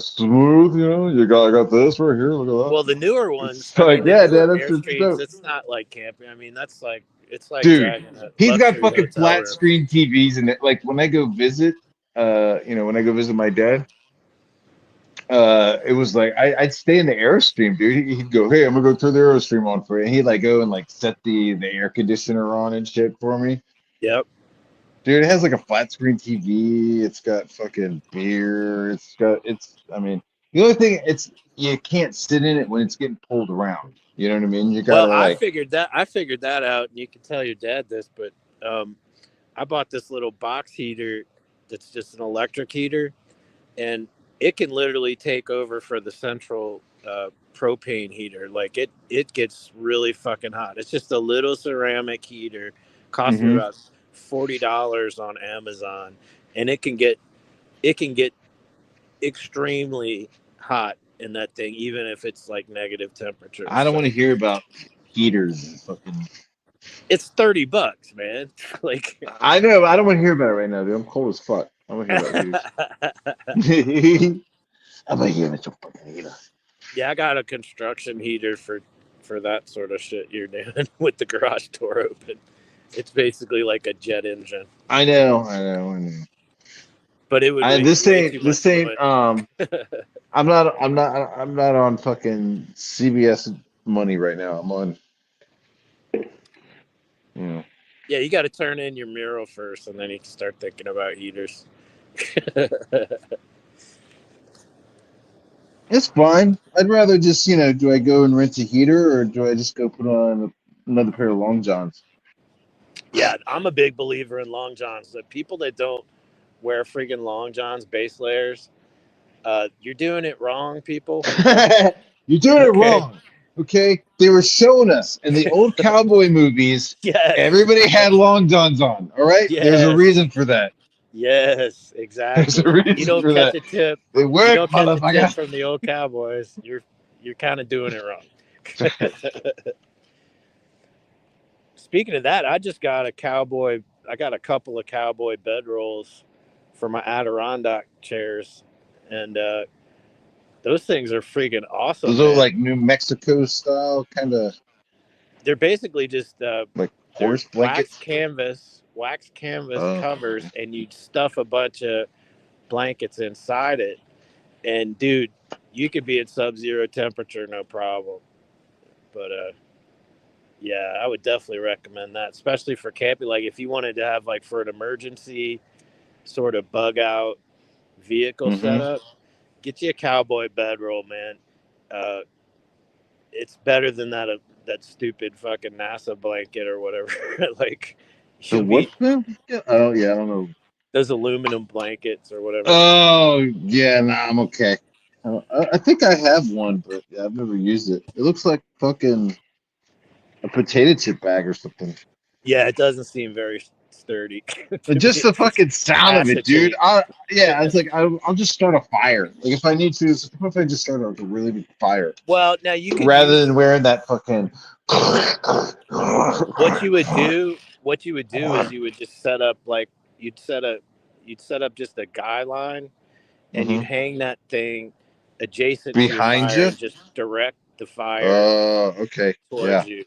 Smooth, I got this right here. Look at Well, the that. newer ones, It's I mean, like, the yeah, newer Dad, that's Airstreams, dope. it's not like camping. I mean, it's like Dude, dragging a he's got luxury fucking hotel flat room. screen TVs in it. Like when I go visit, when I go visit my dad, it was like I'd stay in the Airstream, dude. He'd go, "Hey, I'm gonna go turn the Airstream on for you." And he'd like go and like set the air conditioner on and shit for me. Yep. Dude, it has like a flat screen TV. It's got fucking beer. I mean, the only thing you can't sit in it when it's getting pulled around. You know what I mean? You Well, gotta like, I figured that out, and you can tell your dad this, but I bought this little box heater that's just an electric heater, and it can literally take over for the central propane heater. Like it gets really fucking hot. It's just a little ceramic heater, cost me hmm about $40 on Amazon, and it can get extremely hot in that thing, even if it's like negative temperatures. I don't want So to hear about heaters and fucking. it's $30, man. Like, I know, but I don't want to hear about it right now, dude. I'm cold as fuck. I don't want to hear about heaters. I'm gonna hear about your fucking heater. yeah, I got a construction heater for that sort of shit you're doing with the garage door open. It's basically like a jet engine, I know. but it would I waste this way too ain't much this ain't fluid. I'm not on fucking CBS money right now. I'm on, you know. Yeah, you got to turn in your mural first, and then you can start thinking about heaters. It's fine. I'd rather just, do I go and rent a heater or do I just go put on another pair of long johns? Yeah, I'm a big believer in long johns. The people that don't wear freaking long johns, base layers, you're doing it wrong, people. You're doing it Okay. wrong. Okay, they were showing us in the old cowboy movies. Yes. Everybody had long johns on. All right, there's a Yes. reason for that. Yes. There's a Exactly. You reason don't for catch that. a tip. They You work, don't catch a tip motherfucker. from the old cowboys. You're kind of doing it wrong. Speaking of that, I just got a cowboy. I got a couple of cowboy bedrolls for my Adirondack chairs, and those things are freaking awesome, Those are man. like New Mexico style, kind of They're basically just like they're horse blankets. wax canvas Oh, covers, and you stuff a bunch of blankets inside it. And dude, you could be at sub-zero temperature, no problem. But yeah, I would definitely recommend that, especially for camping. Like if you wanted to have like for an emergency sort of bug out vehicle mm-hmm. setup, get you a cowboy bedroll, man. Uh, it's better than that stupid fucking NASA blanket or whatever. Like The you'll what? be Now? Yeah, I don't. Yeah, I don't know. those aluminum blankets or whatever. Oh, yeah. Nah, I'm okay. I think I have one, but yeah, I've never used it. It looks like fucking a potato chip bag or something. Yeah, it doesn't seem very sturdy But to me. just the It's fucking sound of it, dude. acetate. Yeah, it's like I'll just start a fire. Like if I need to, what if I just start a really big fire Well, now you could rather use than wearing that fucking. what you would do is you would just set up like you'd set a you'd set up just a guy line and you'd Mhm. hang that thing adjacent to your Behind fire you? and just direct the fire Oh, okay. towards Yeah. you.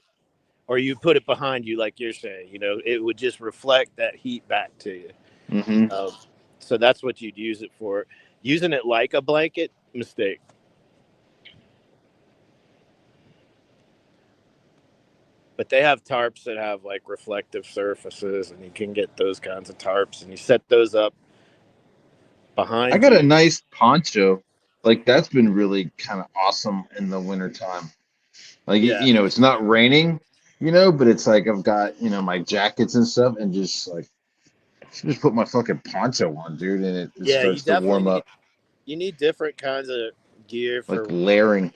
Or you put it behind you, like you're saying. You know, it would just reflect that heat back to you. Hmm. Um, so that's what you'd use it for. Using it like a blanket, mistake. But they have tarps that have like reflective surfaces, and you can get those kinds of tarps, and you set those up I behind got a you. nice poncho. Like that's been really kind of awesome in the wintertime. Like Yeah, it's not raining, but it's like I've got, my jackets and stuff and just put my fucking poncho on, dude, and it yeah. You starts to definitely warm up need different kinds of gear like for layering. rain.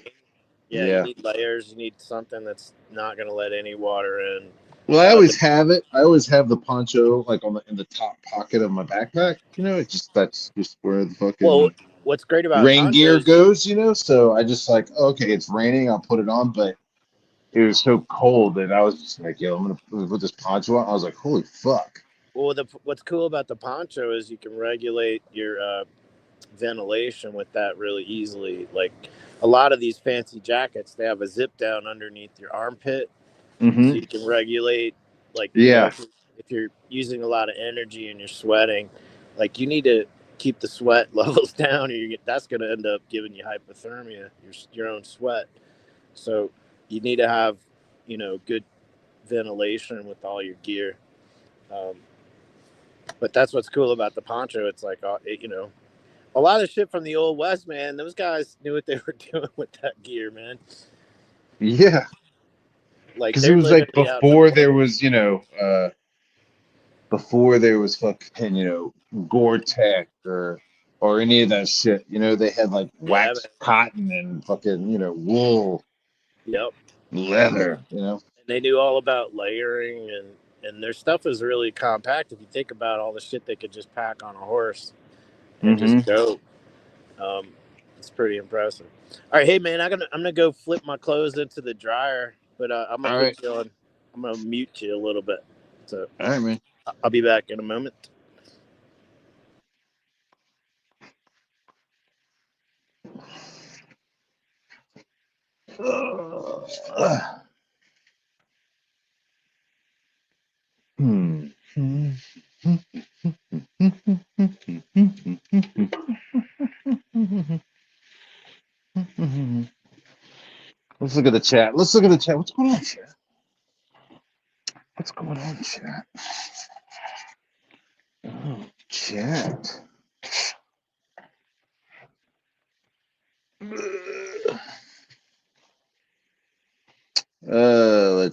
Yeah, you Yeah. need layers. You need something that's not going to let any water in. Well, I The always have it. I always have the poncho like in the top pocket of my backpack. That's just where the well, fucking what's great about rain gear ponchos, goes. So I just like, okay, it's raining, I'll put it on. But it was so cold that I was just like, yo, I'm gonna put this poncho on. I was like, holy fuck. what's cool about the poncho is you can regulate your ventilation with that really easily. Like a lot of these fancy jackets, they have a zip down underneath your armpit, so Hmm. you can regulate. Like Yeah. if you're using a lot of energy and you're sweating, like you need to keep the sweat levels down, or that's going to end up giving you hypothermia, your own sweat. So you need to have good ventilation with all your gear. Um, but that's what's cool about the poncho. It's like a lot of shit from the old west, man. Those guys knew what they were doing with that gear, man. Yeah. Like Because it they're was like literally out in the woods. before there was fucking, Gore-Tex or any of that shit. They had like Yeah, wax man. cotton and fucking, wool, Yep. leather. And they knew all about layering, and their stuff is really compact. If you think about all the shit they could just pack on a horse and Hmm. just go, um, it's pretty impressive. All right, hey man, I'm gonna go flip my clothes into the dryer, but I'm gonna All right. put you on. I'm gonna mute you a little bit, so All right, man. I'll be back in a moment. Hmm. Let's look at the chat. Let's look at the chat. What's going on, chat? What's going on, chat? Oh, chat.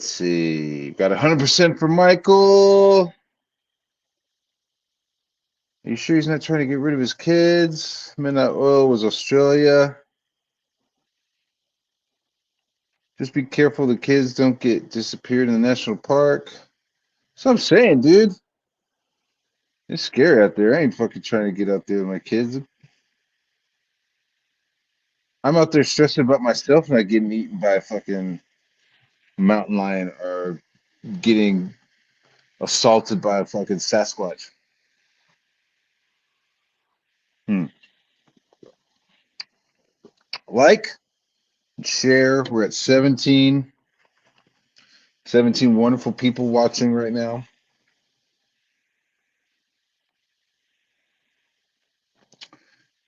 Let's see. Got 100% for Michael. Are you sure he's not trying to get rid of his kids? Midnight Oil was Australia. Just be careful the kids don't get disappeared in the national park. So I'm saying, dude. It's scary out there. I ain't fucking trying to get out there with my kids. I'm out there stressing about myself not getting eaten by a fucking mountain lion or getting assaulted by a fucking Sasquatch. Like, share. We're at 17. 17 wonderful people watching right now.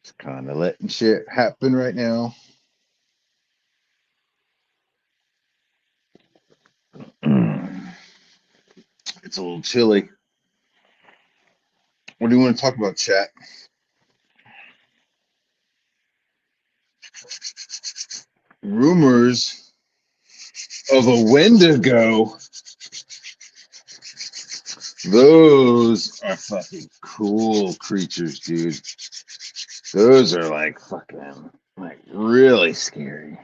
Just kind of letting shit happen right now. It's a little chilly. What do you want to talk about, chat? Rumors of a Wendigo. Those are fucking cool creatures, dude. Those are like fucking, like really scary.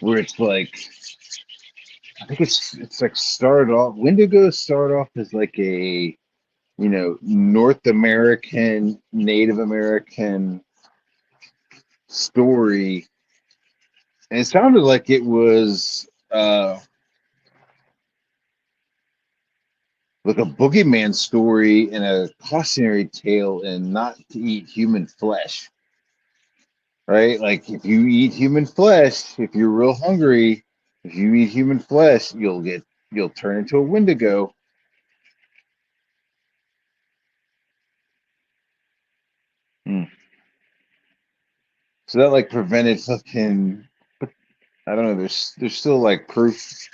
Where it's like, I think it's like started off. Wendigo started off as like a, North American, Native American story, and it sounded like it was like a boogeyman story and a cautionary tale, and not to eat human flesh. Right? Like if you eat human flesh, if you're real hungry, if you eat human flesh, you'll turn into a Wendigo. Hmm. So that like prevented fucking, I don't know, there's still like proof,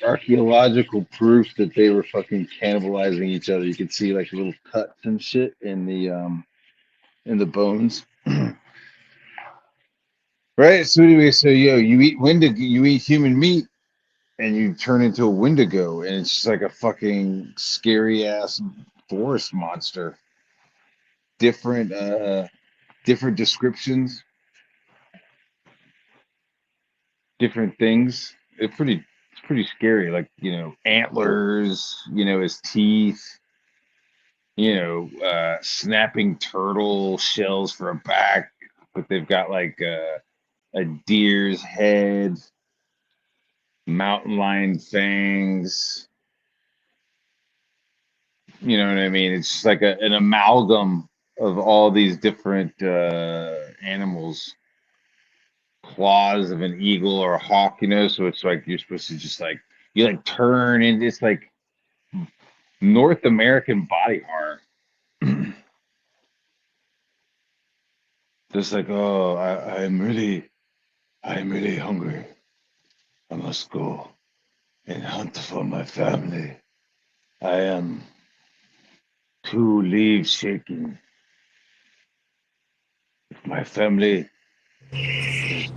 archaeological proof that they were fucking cannibalizing each other. You could see like little cuts and shit in the bones. Right? So anyway, so you eat Wendigo, you eat human meat, and you turn into a Wendigo, and it's just like a fucking scary ass forest monster. Different different descriptions, different things. It's pretty scary. Like, antlers, his teeth, snapping turtle shells for a back, but they've got like a deer's head, mountain lion fangs. You know what I mean? It's just like an amalgam of all these different animals. Claws of an eagle or a hawk, so it's like you're supposed to just like you like turn, and it's like North American body horror. Just like, oh, I'm really hungry. I must go and hunt for my family. I am two leaves shaking. If my family does,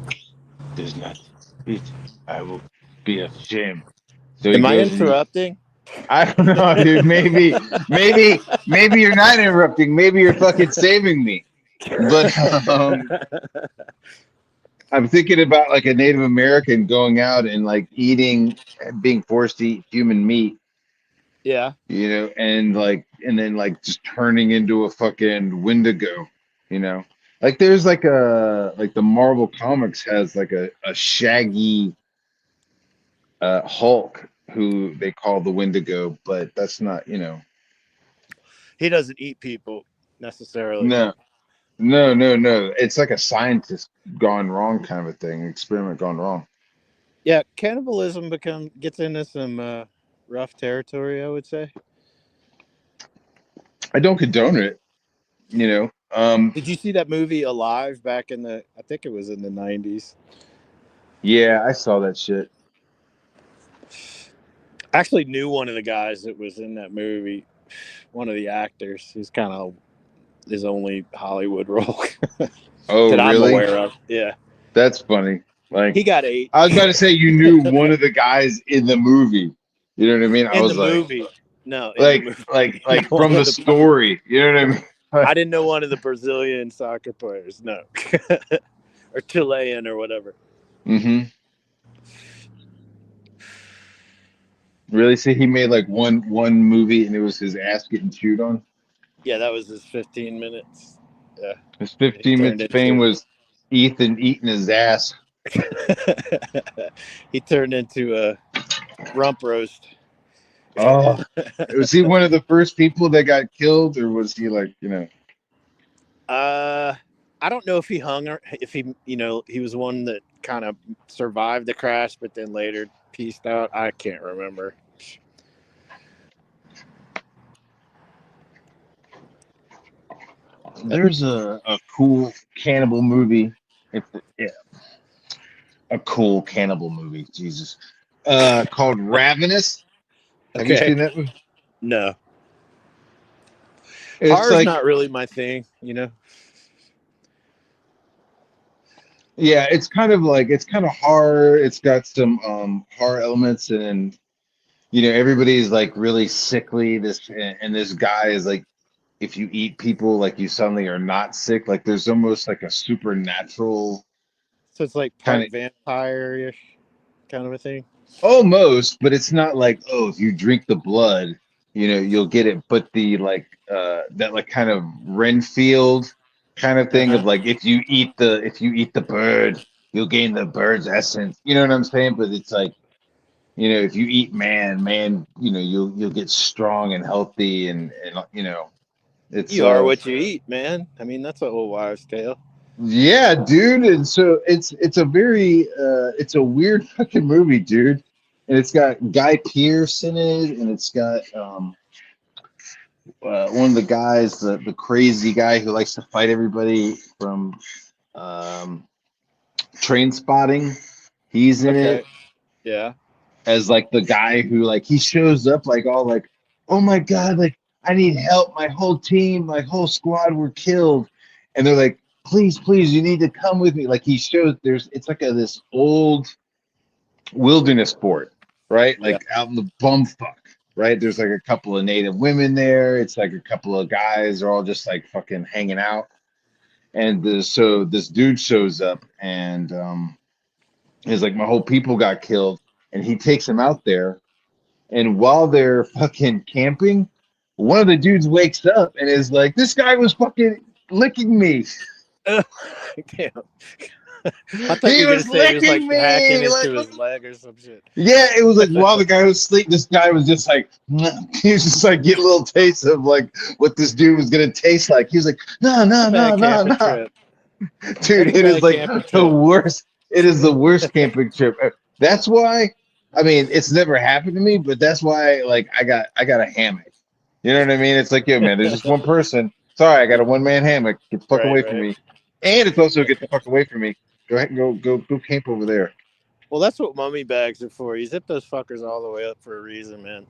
does not eat, I will be ashamed. So he Am I goes and interrupting? I don't know, dude. Maybe you're not interrupting. Maybe you're fucking saving me. But I'm thinking about like a Native American going out and like being forced to eat human meat, Yeah. and then like just turning into a fucking Wendigo, you know. Like there's like the Marvel Comics has like a shaggy Hulk who they call the Wendigo, but that's not, He doesn't eat people necessarily. no. No. It's like a scientist gone wrong kind of a thing, experiment gone wrong. Yeah, cannibalism gets into some rough territory, I would say. I don't condone it, you know. Did you see that movie Alive back in I think it was in the 90s? Yeah, I saw that shit. I actually knew one of the guys that was in that movie. one of the actors. He's kind of his only Hollywood role Oh, that I'm really? aware of. Yeah, That's funny. Like, he got 8 I was about to say you knew one of the guys in the movie. You know what I mean? I in the was like, movie. No, in the movie, not one from the of the. story. You know what I mean? I didn't know one of the Brazilian soccer players. No, or Chilean or whatever. Mm-hmm. Really? See, he made like one movie, and it was his ass getting chewed on. Yeah, that was his 15 minutes. Yeah, His he 15 turned minutes fame into. was Ethan eating his ass. He turned into a rump roast. Oh, was he one of the first people that got killed, or was he like, Uh, I don't know if he hung or if he, he was one that kind of survived the crash, but then later pieced out. I can't remember. there's a cool cannibal movie. Yeah, a cool cannibal movie. Jesus, called Ravenous. Have you Okay, seen that movie? no, It's horror's like, not really my thing. yeah, it's kind of horror. It's got some horror elements, and everybody's like really sickly. And this guy is like, if you eat people, like you suddenly are not sick. Like there's almost like a supernatural So it's like kind part of, vampire-ish kind of a thing. almost, but it's not like, oh, if you drink the blood, you'll get it. But the like that like kind of Renfield kind of thing Uh-huh. of like, if you eat the bird, you'll gain the bird's essence. You know what I'm saying? But it's like, if you eat man, you'll get strong and healthy, and it's You are what you eat, man. I mean, that's an old wives' tale. yeah, dude. And so it's a very it's a weird fucking movie, dude. And it's got Guy Pearce in it, and it's got one of the guys, the crazy guy who likes to fight everybody from um, Train Spotting. He's in Okay. it Yeah. as like the guy who like he shows up like all like, oh my god, like I need help. My whole team, my whole squad were killed, and they're like, please, you need to come with me. Like he shows it's like this old wilderness sport, right? Yeah. Like out in the bumfuck, right? There's like a couple of native women there. It's like a couple of guys are all just like fucking hanging out. And so this dude shows up and he's like, my whole people got killed. And he takes him out there. And while they're fucking camping, one of the dudes wakes up and is like, this guy was fucking licking me. Damn. I thought He you were gonna was say he was like licking hacking me. into Like, his leg or some shit. yeah, it was like while the guy was asleep, this guy was just like, he was just like getting a little taste of like what this dude was gonna taste like. He was like, no, That's a no, no, bad no, camping no, trip. That's dude, a it is bad like camping the trip. worst. It is the worst camping trip. That's why. I mean, it's never happened to me, but that's why. Like, I got a hammock. You know what I mean? It's like, yo, man, there's just one person. Sorry, I got a one man hammock. Get the fuck Right, away from right. me. And it's also get the fuck away from me. Go ahead and go camp over there. Well, that's what mummy bags are for. You zip those fuckers all the way up for a reason, man.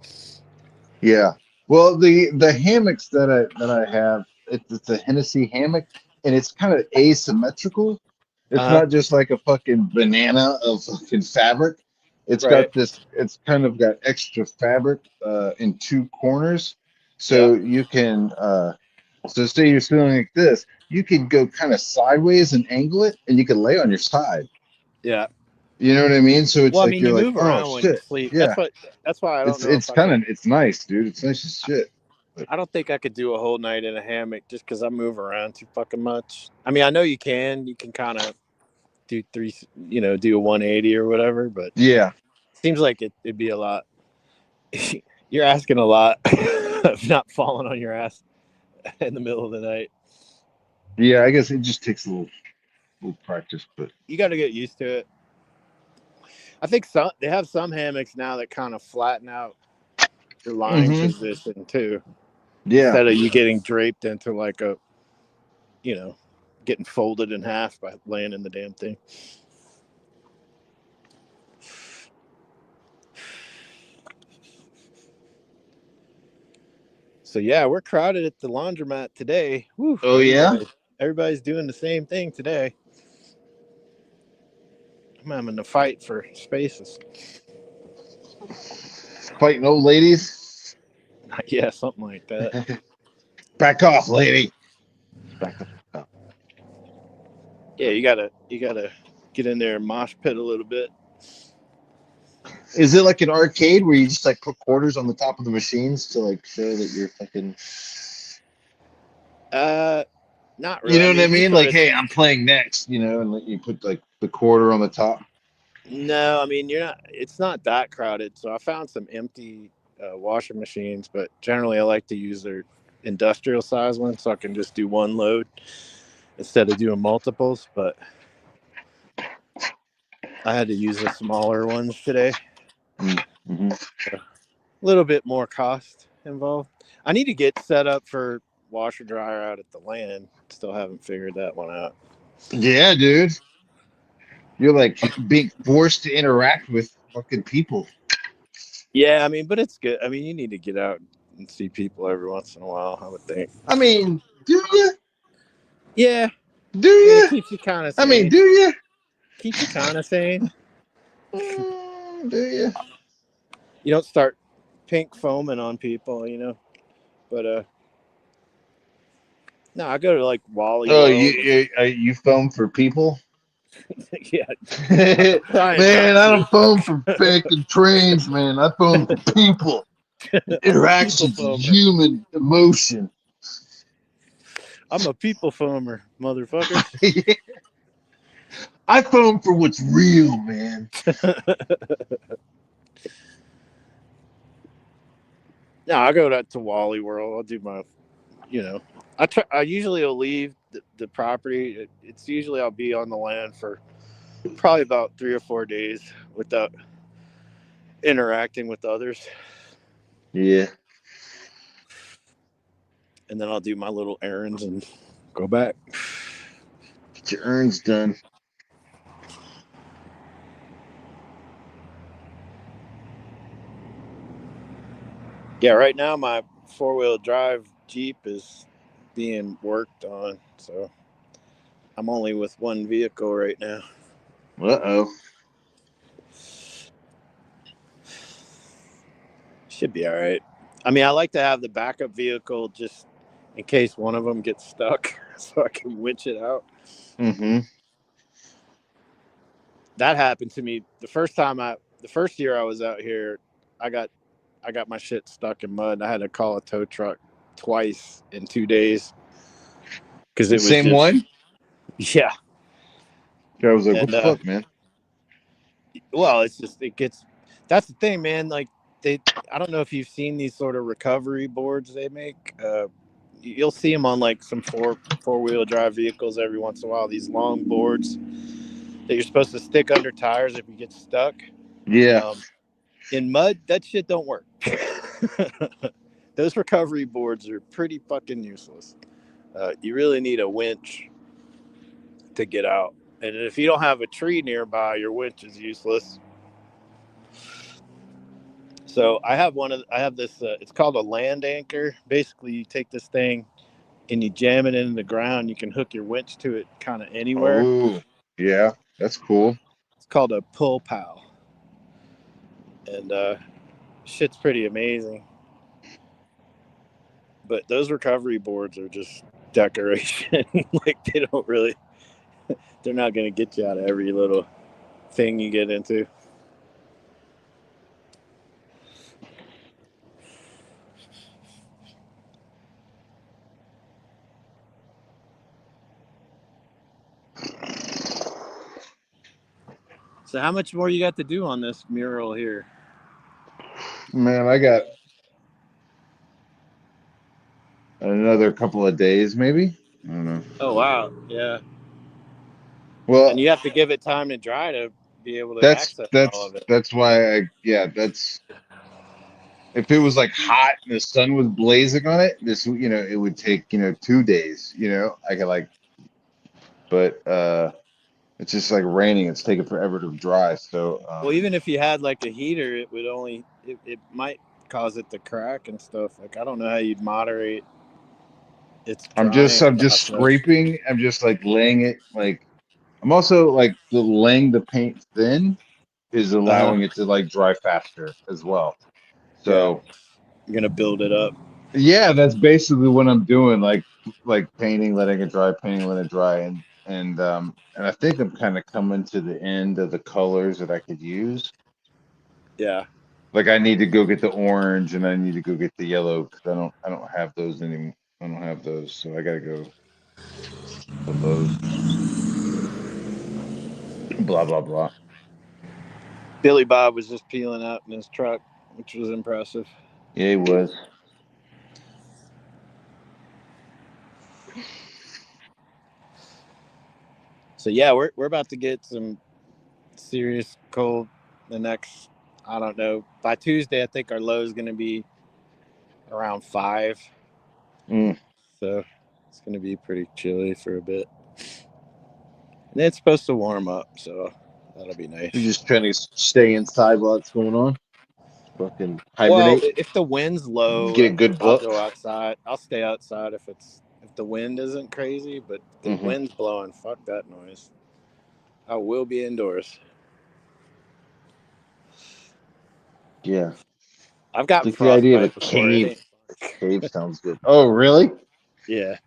Yeah. Well, the hammocks that I have, it's a Hennessy hammock, and it's kind of asymmetrical. It's Uh huh. not just like a fucking banana of fucking fabric. It's Right. got this. It's kind of got extra fabric in two corners, Yeah. so you can. So say you're feeling like this, you could go kind of sideways and angle it, and you could lay on your side. Yeah. You know what I mean? So it's Well, I like mean, you you're like, move oh around when you shit, sleep. yeah. That's why I don't It's know if it's I kind could. of it's nice, dude. It's nice as shit. I don't think I could do a whole night in a hammock just because I move around too fucking much. I mean, I know you can. You can kind of do do a 180 or whatever, but it Yeah. seems like it'd be a lot. You're asking a lot of not falling on your ass in the middle of the night. Yeah, I guess it just takes a little practice, but You got to get used to it. I think they have some hammocks now that kind of flatten out your lying hmm position too, yeah. instead of you getting draped into like you know, getting folded in half by laying in the damn thing. So yeah, we're crowded at the laundromat today. Whew, Oh yeah. everybody's doing the same thing today. I'm having to fight for spaces. Fighting old ladies. Yeah, something like that. Back off, lady. Back the fuck up. Yeah, you gotta get in there and mosh pit a little bit. Is it like an arcade where you just like put quarters on the top of the machines to like show that you're fucking? Not You really. know I what I mean, you mean? sort Like, of. hey, I'm playing next. You know, and like, you put like the quarter on the top. No, I mean you're not. It's not that crowded. So I found some empty washing machines, but generally I like to use their industrial size ones, so I can just do one load instead of doing multiples. But I had to use the smaller ones today. Mm-hmm. A little bit more cost involved. I need to get set up for washer dryer out at the land. Still haven't figured that one out. Yeah, dude. You're like being forced to interact with fucking people. Yeah, I mean, but it's good. I mean, you need to get out and see people every once in a while, I would think. I mean, do you? Yeah, Do I mean, it you? keeps you kind of I mean, sane. do you? Keeps you kind of sane. Do you? You don't start pink foaming on people, you know. But no, I go to like Wally Oh, World. you foam for people? Yeah, I'm trying Man, not I to. don't foam for fucking trains, man. I foam for people. I'm a people Interactions and foamer. human emotion. I'm a people foamer, motherfuckers. I foam for what's real, man. No, I go to Wally World. I'll do my, you know, I usually will leave the property. It's usually I'll be on the land for probably about 3 or 4 days without interacting with others, Yeah. and then I'll do my little errands and go back. Get your errands done. Yeah, right now my 4-wheel drive Jeep is being worked on, so I'm only with one vehicle right now. Uh-oh. Should be all right. I mean, I like to have the backup vehicle just in case one of them gets stuck, so I can winch it out. Mm-hmm. That happened to me the first year I was out here. I got my shit stuck in mud. I had to call a tow truck twice in 2 days because it was Same just one? yeah. I was like, what And the fuck, man? well, it's just it gets. That's the thing, man. Like I don't know if you've seen these sort of recovery boards they make. You'll see them on like some four-wheel drive vehicles every once in a while. These long boards that you're supposed to stick under tires if you get stuck. Yeah. In mud, that shit don't work. Those recovery boards are pretty fucking useless. You really need a winch to get out, and if you don't have a tree nearby, your winch is useless. So I have this. It's called a land anchor. Basically, you take this thing and you jam it into the ground. You can hook your winch to it kind of anywhere. Oh, yeah. That's cool. It's called a pull pal, and shit's pretty amazing. But those recovery boards are just decoration. Like they're not going to get you out of every little thing you get into. So how much more you got to do on this mural here? Man, I got another couple of days, maybe. I don't know. Oh wow, yeah. And Well, you have to give it time to dry to be able to access all of it. that's why that's if it was like hot and the sun was blazing on it, it would take, 2 days, I could like, but it's just like raining, it's taking forever to dry. So Well, even if you had like a heater, it might cause it to crack and stuff. Like I don't know how you'd moderate its I'm drying just process. scraping. I'm just like laying it like I'm also like the laying the paint thin is Uh-huh. allowing it to like dry faster as well. Yeah, So you're gonna build it up. yeah, that's basically what I'm doing. Like painting, letting it dry, painting, letting it dry, and I think I'm kind of coming to the end of the colors that I could use. Yeah. Like I need to go get the orange and I need to go get the yellow because I don't have those anymore. I don't have those, so I gotta go for those. Blah blah blah. Billy Bob was just peeling out in his truck, which was impressive. Yeah, he was. So yeah, we're about to get some serious cold the next, I don't know, by Tuesday I think our low is gonna be around 5. Mm. So it's gonna be pretty chilly for a bit. And it's supposed to warm up, so that'll be You're nice. just trying to stay inside while it's going on. Fucking Well, hibernate. if the wind's low, Get a good I'll book. go outside. I'll stay outside if the wind isn't crazy, but if the Hmm. wind's blowing, fuck that noise. I will be indoors. Yeah. I've gotten Like the idea of a frostbite before. It cave. ain't. Cave sounds good. Oh, really? Yeah.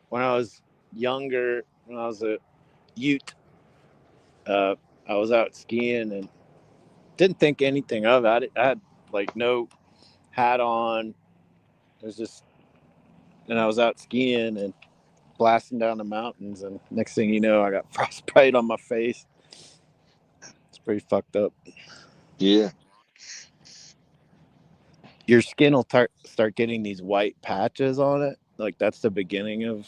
When I was younger, when I was a Ute, uh, I was out skiing and didn't think anything of it. I had like no hat on. It was just, and I was out skiing and blasting down the mountains, and next thing you know, I got frostbite on my face. It's pretty fucked up. Yeah. Your skin will start getting these white patches on it. Like that's the beginning of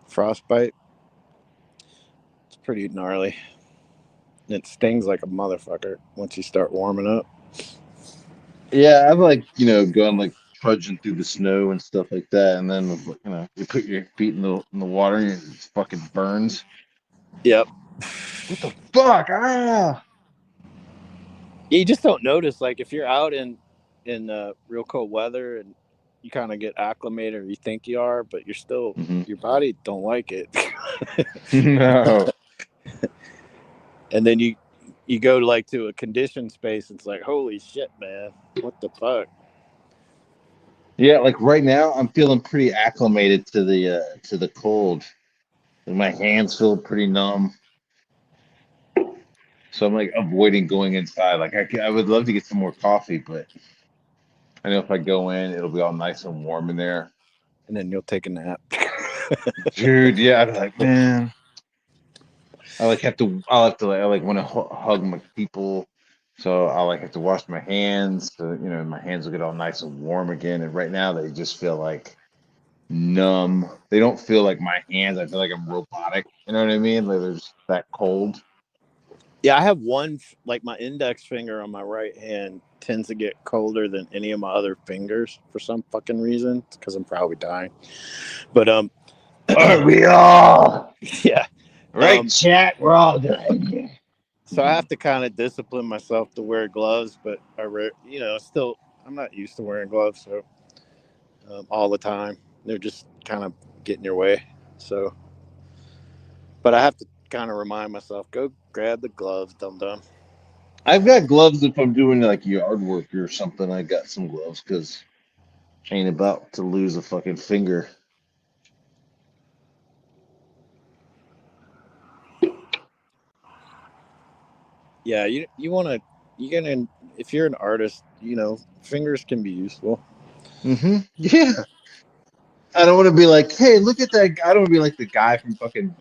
frostbite. It's pretty gnarly. It stings like a motherfucker once you start warming up. Yeah, I've like, gone like trudging through the snow and stuff like that, and then you put your feet in the water and it fucking burns. Yep. What the fuck? Ah! You just don't notice. Like if you're out in real cold weather and you kind of get acclimated, or you think you are, but you're still Hmm. your body don't like it. No. And then you go like to a conditioned space. It's like holy shit, man, what the fuck? Yeah, like right now I'm feeling pretty acclimated to the cold. And my hands feel pretty numb. So I'm like avoiding going inside. Like I would love to get some more coffee, but I know if I go in, it'll be all nice and warm in there. And then you'll take a nap. Dude, yeah, I'd be like, man, I'll have to like, I like want to hug my people. So I'll like have to wash my hands. So, my hands will get all nice and warm again. And right now they just feel like numb. They don't feel like my hands. I feel like I'm robotic. You know what I mean? Like they're just that cold. Yeah, I have one, like my index finger on my right hand tends to get colder than any of my other fingers for some fucking reason. It's because I'm probably dying. But Aren't we all? yeah. Right, chat? We're all good. So I have to kind of discipline myself to wear gloves, but still I'm not used to wearing gloves, so all the time they're just kind of getting your way. So, but I have to kind of remind myself, go grab the gloves, dum dum. I've got gloves if I'm doing like yard work or something. I got some gloves because I ain't about to lose a fucking finger. Yeah, you want to you gonna if you're an artist, fingers can be useful. Hmm. Yeah. I don't want to be like, hey, look at that. I don't want to be like the guy from fucking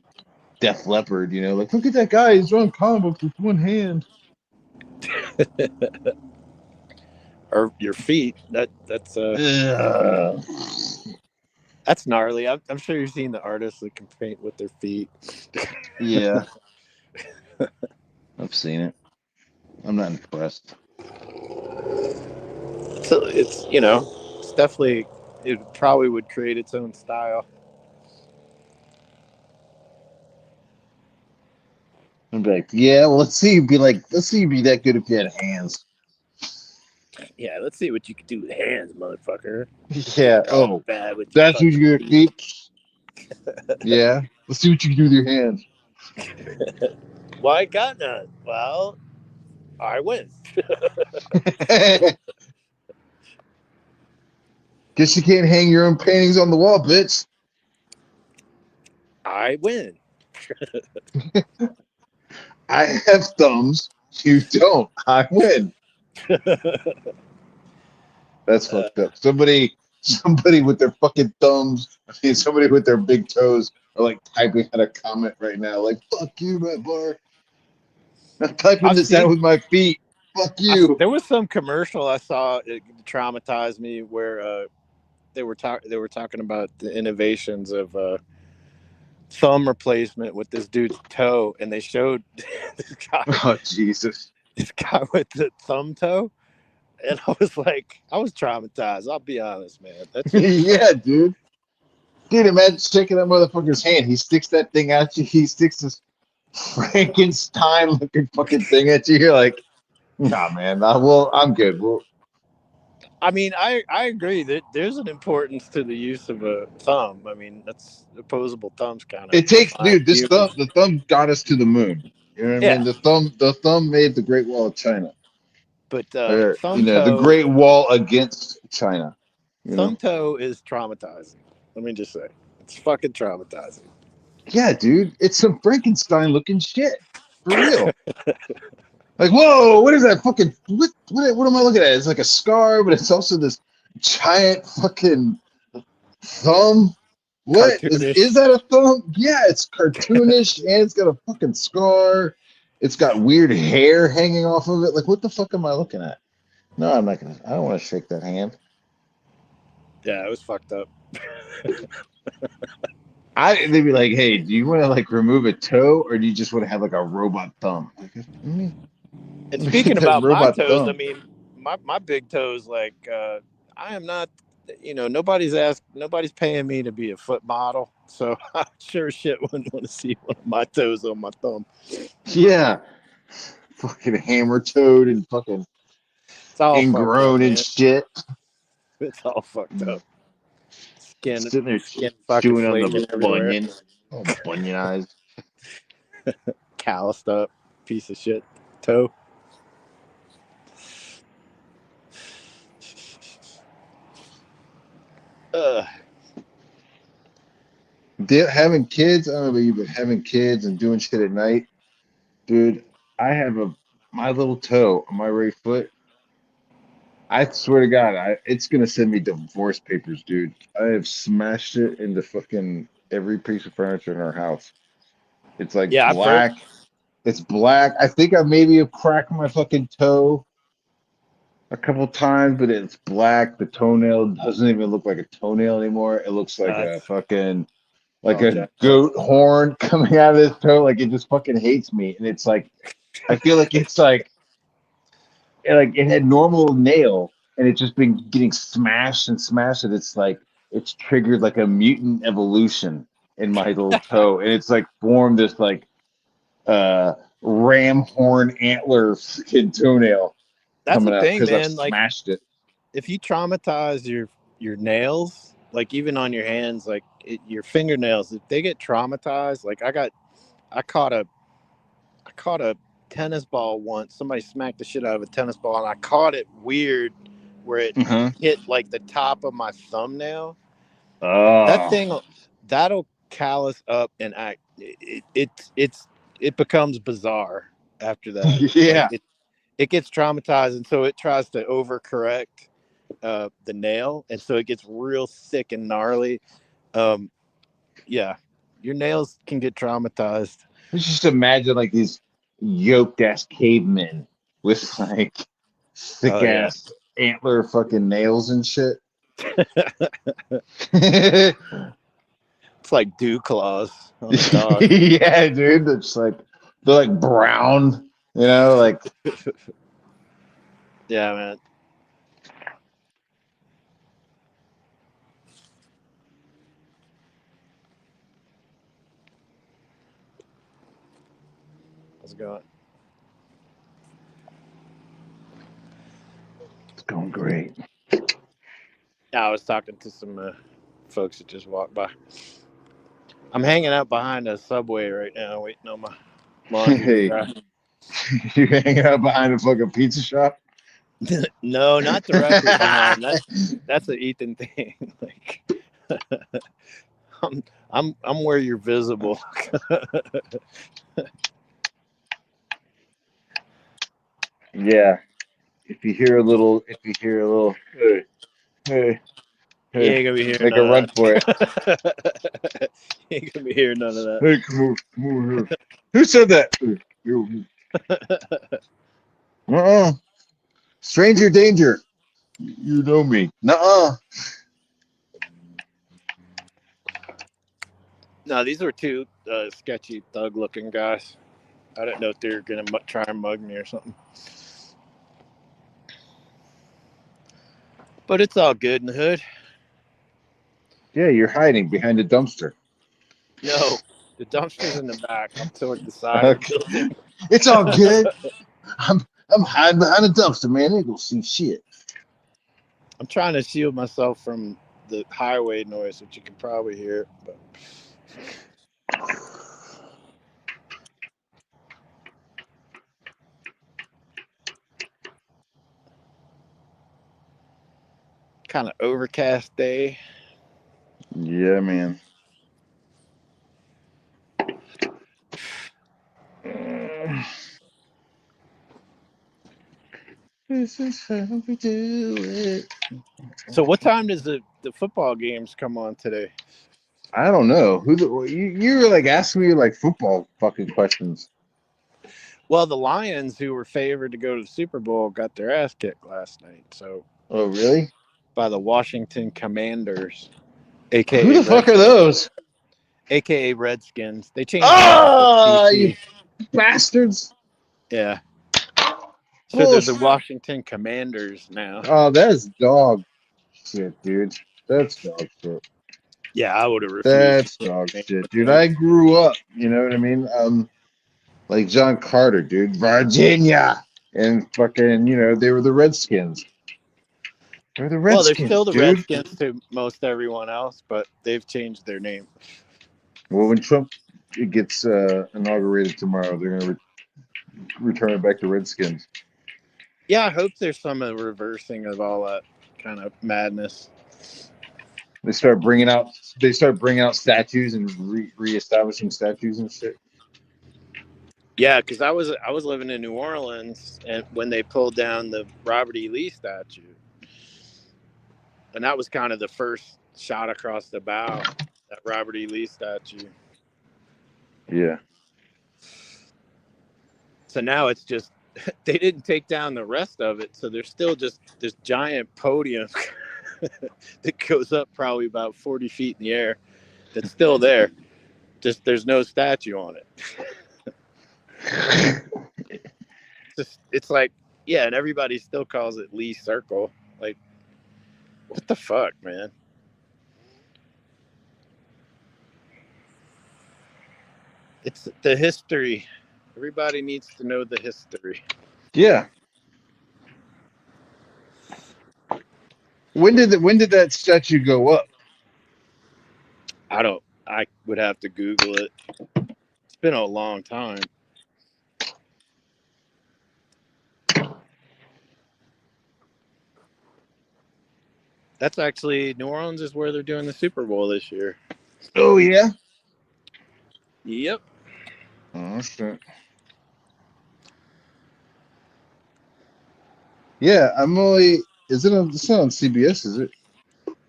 Def Leppard, like, look at that guy. He's drawing comic books with one hand. Or your feet. That's Ugh. that's gnarly. I'm sure you've seen the artists that can paint with their feet. Yeah, I've seen it. I'm not impressed. So it's definitely it probably would create its own style. I'm like, yeah, well, let's see you be that good if you had hands. Yeah, let's see what you can do with hands, motherfucker. Yeah. You're all Oh, bad with your that's what fucking you're gonna feet. keep. Yeah. Let's see what you can do with your hands. Why got none? Well, I win. Guess you can't hang your own paintings on the wall, bitch. I win. I have thumbs. You don't. I win. That's Uh, fucked up. Somebody with their fucking thumbs, I mean, somebody with their big toes are like typing out a comment right now, like "fuck you, MATTBAHR." I'm typing I've this out seen. with my feet. Fuck you. There was some commercial I saw. It traumatized me where they were talking about the innovations of thumb replacement with this dude's toe, and they showed this guy Oh Jesus. this guy with the thumb toe, and I was like, I was traumatized. I'll be honest, man. That shit was Yeah, fucking. dude. Dude, imagine shaking that motherfucker's hand. He sticks that thing at you. He sticks this Frankenstein looking fucking thing at you. You're like, nah, man. Well, I'm good. Well, I mean, I agree that there's an importance to the use of a thumb. I mean, that's opposable thumbs kind of it takes, define dude. humans. The thumb got us to the moon. You know what I mean? Yeah, The thumb made the Great Wall of China. but Or, you thumb know, the toe Great Wall against China. You thumb know? toe is traumatizing. Let me just say, it's fucking traumatizing. Yeah, dude. It's some Frankenstein looking shit. For real. Like, whoa, what is that fucking what am I looking at? It's like a scar, but it's also this giant fucking thumb. What is Cartoonish. that a thumb? Yeah, it's cartoonish and it's got a fucking scar. It's got weird hair hanging off of it. Like, what the fuck am I looking at? No, I'm not gonna. I don't want to shake that hand. Yeah, it was fucked up. They'd be like, hey, do you want to like remove a toe or do you just want to have like a robot thumb? Like, And let me get speaking that about my robot toes, I thumb. mean, my big toes, like, I am not, nobody's paying me to be a foot model. So I sure shit wouldn't want to see one of my toes on my thumb. Yeah, fucking hammer toed and fucking It's all fucked up, ingrown and man. shit. It's all fucked up. Skin, Sitting there skin fucking chewing on the flaking everywhere. bunion, all bunionized. Calloused up piece of shit toe. Ugh. Having kids, I don't know about you, but having kids and doing shit at night, dude, I have my little toe on my right foot. I swear to God, it's gonna send me divorce papers, dude. I have smashed it into fucking every piece of furniture in our house. It's like Yeah, I've heard. black. It's black. I think I maybe have cracked my fucking toe a couple times, but it's black. The toenail doesn't even look like a toenail anymore. It looks like a It's fucking like all a jacked up. goat horn coming out of this toe. Like it just fucking hates me. And it's like I feel like it's like it had normal nail and it's just been getting smashed and smashed. And it's like it's triggered like a mutant evolution in my little toe. And it's like formed this like ram horn antler fucking toenail That's the coming out thing, because I've man. Like, smashed it. if you traumatize your nails, like even on your hands, like your fingernails, if they get traumatized, like I caught a I caught a tennis ball once. Somebody smacked the shit out of a tennis ball, and I caught it weird where it Uh-huh. hit like the top of my thumbnail. That Oh, thing, that'll callus up and act. It becomes bizarre after that. Like yeah. it gets traumatized, and so it tries to overcorrect the nail, and so it gets real thick and gnarly. Um, yeah, your nails can get traumatized. Let's just imagine like these yoked ass cavemen with like thick Oh yeah, ass antler fucking nails and shit. Yeah, it's like dew claws on a dog. dude. It's like they're like brown, you know, like Yeah, man. How's it going? Going great. Yeah, I was talking to some folks that just walked by. I'm hanging out behind a Subway right now, waiting on my laundry to Hey, dry. you hanging out behind a fucking pizza shop? No, not directly behind. That's an Ethan thing. Like, I'm where you're visible. Yeah. If you hear a little, hey, hey, You hey, ain't gonna be hearing make a none run of for it. that. You ain't gonna be hearing none of Hey, come over here. Who said that? that. Uh-uh. Stranger danger. You know me. Nuh-uh. No, these were two sketchy thug-looking guys. I didn't know if they were gonna try and mug me or something. But it's all good in the hood. Yeah, you're hiding behind a dumpster. No, the dumpster's in the back. I'm toward the side of the Okay. building. It's all good. I'm hiding behind a dumpster, man. They gonna see shit. I'm trying to shield myself from the highway noise, which you can probably hear. But kind of overcast day. Yeah, man. This is how we do it. So, what time does the football games come on today? I don't know who you were like asking me like football fucking questions. Well, the Lions, who were favored to go to the Super Bowl, got their ass kicked last night. So, Oh, really? by the Washington Commanders, Who aka the fuck are Redskins. those? AKA Redskins. They changed it up to Ah, you PC. bastards! Yeah. So they're the Bullshit. Washington Commanders now. Oh, that's dog shit, dude. That's dog shit. Yeah, I would have refused to That's take dog a name shit, with dude. them. I grew up, you know what I mean? Like John Carter, dude. Virginia. And fucking, they were the Redskins. They're the Well, they're still Redskins, the dude. Redskins to most everyone else, but they've changed their name. Well, when Trump gets inaugurated tomorrow, they're gonna return it back to Redskins. Yeah, I hope there's some reversing of all that kind of madness. They start bringing out statues and reestablishing statues and shit. Yeah, because I was living in New Orleans, and when they pulled down the Robert E. Lee statue, and that was kind of the first shot across the bow, that Robert E. Lee statue. Yeah. So now it's just they didn't take down the rest of it, so there's still just this giant podium that goes up probably about 40 feet in the air. That's still there. Just there's no statue on it. It's like, yeah, and everybody still calls it Lee Circle. Like, what the fuck, man? It's the history. Everybody needs to know the history. Yeah. When did that statue go up? I would have to Google it. It's been a long time. That's actually New Orleans is where they're doing the Super Bowl this year. Oh yeah. Yep. Oh shit. Yeah, I'm only. Is it on? It's not on CBS, is it?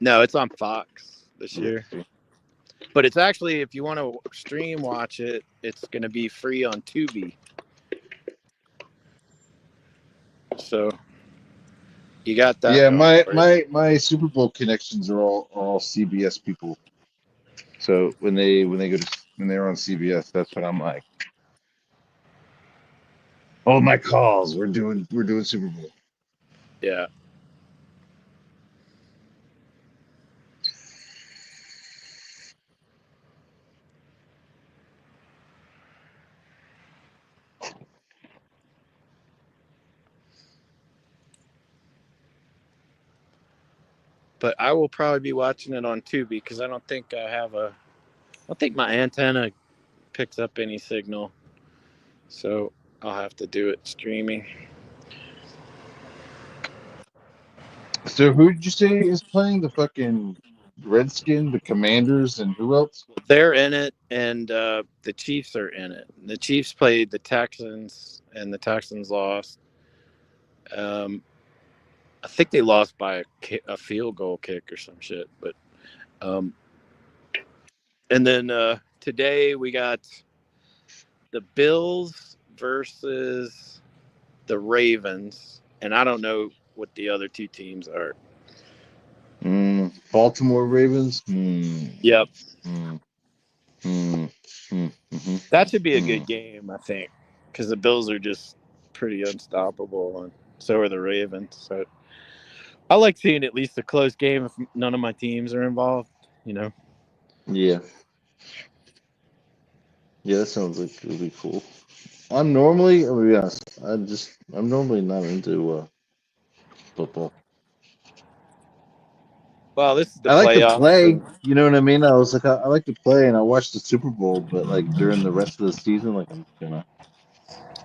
No, it's on Fox this Yeah. year. But it's actually, if you want to stream watch it, it's going to be free on Tubi. So you got that Yeah, going my for you. my Super Bowl connections are all CBS people. So when they're on CBS, that's what I'm like. All my calls. We're doing Super Bowl. Yeah. but I will probably be watching it on Tubi because I don't think I don't think my antenna picks up any signal, so I'll have to do it streaming. So who did you say is playing the fucking Redskin, the Commanders, and who else? They're in it, and the Chiefs are in it. The Chiefs played the Texans, and the Texans lost. Um, I think they lost by a field goal kick or some shit. But um, and then today we got the Bills versus the Ravens, and I don't know what the other two teams are. Baltimore Ravens. Yep, Mm-hmm. that should be a good game, I think, because the Bills are just pretty unstoppable, and so are the Ravens. So I like seeing at least a close game if none of my teams are involved. You know. Yeah. Yeah, that sounds like it'll be cool. I'm normally, I'm gonna be honest, I'm normally not into football. Well, this is the I like to playoffs, play, and you know what I mean? I was like, I like to play, and I watched the Super Bowl, but like during the rest of the season, like I'm kind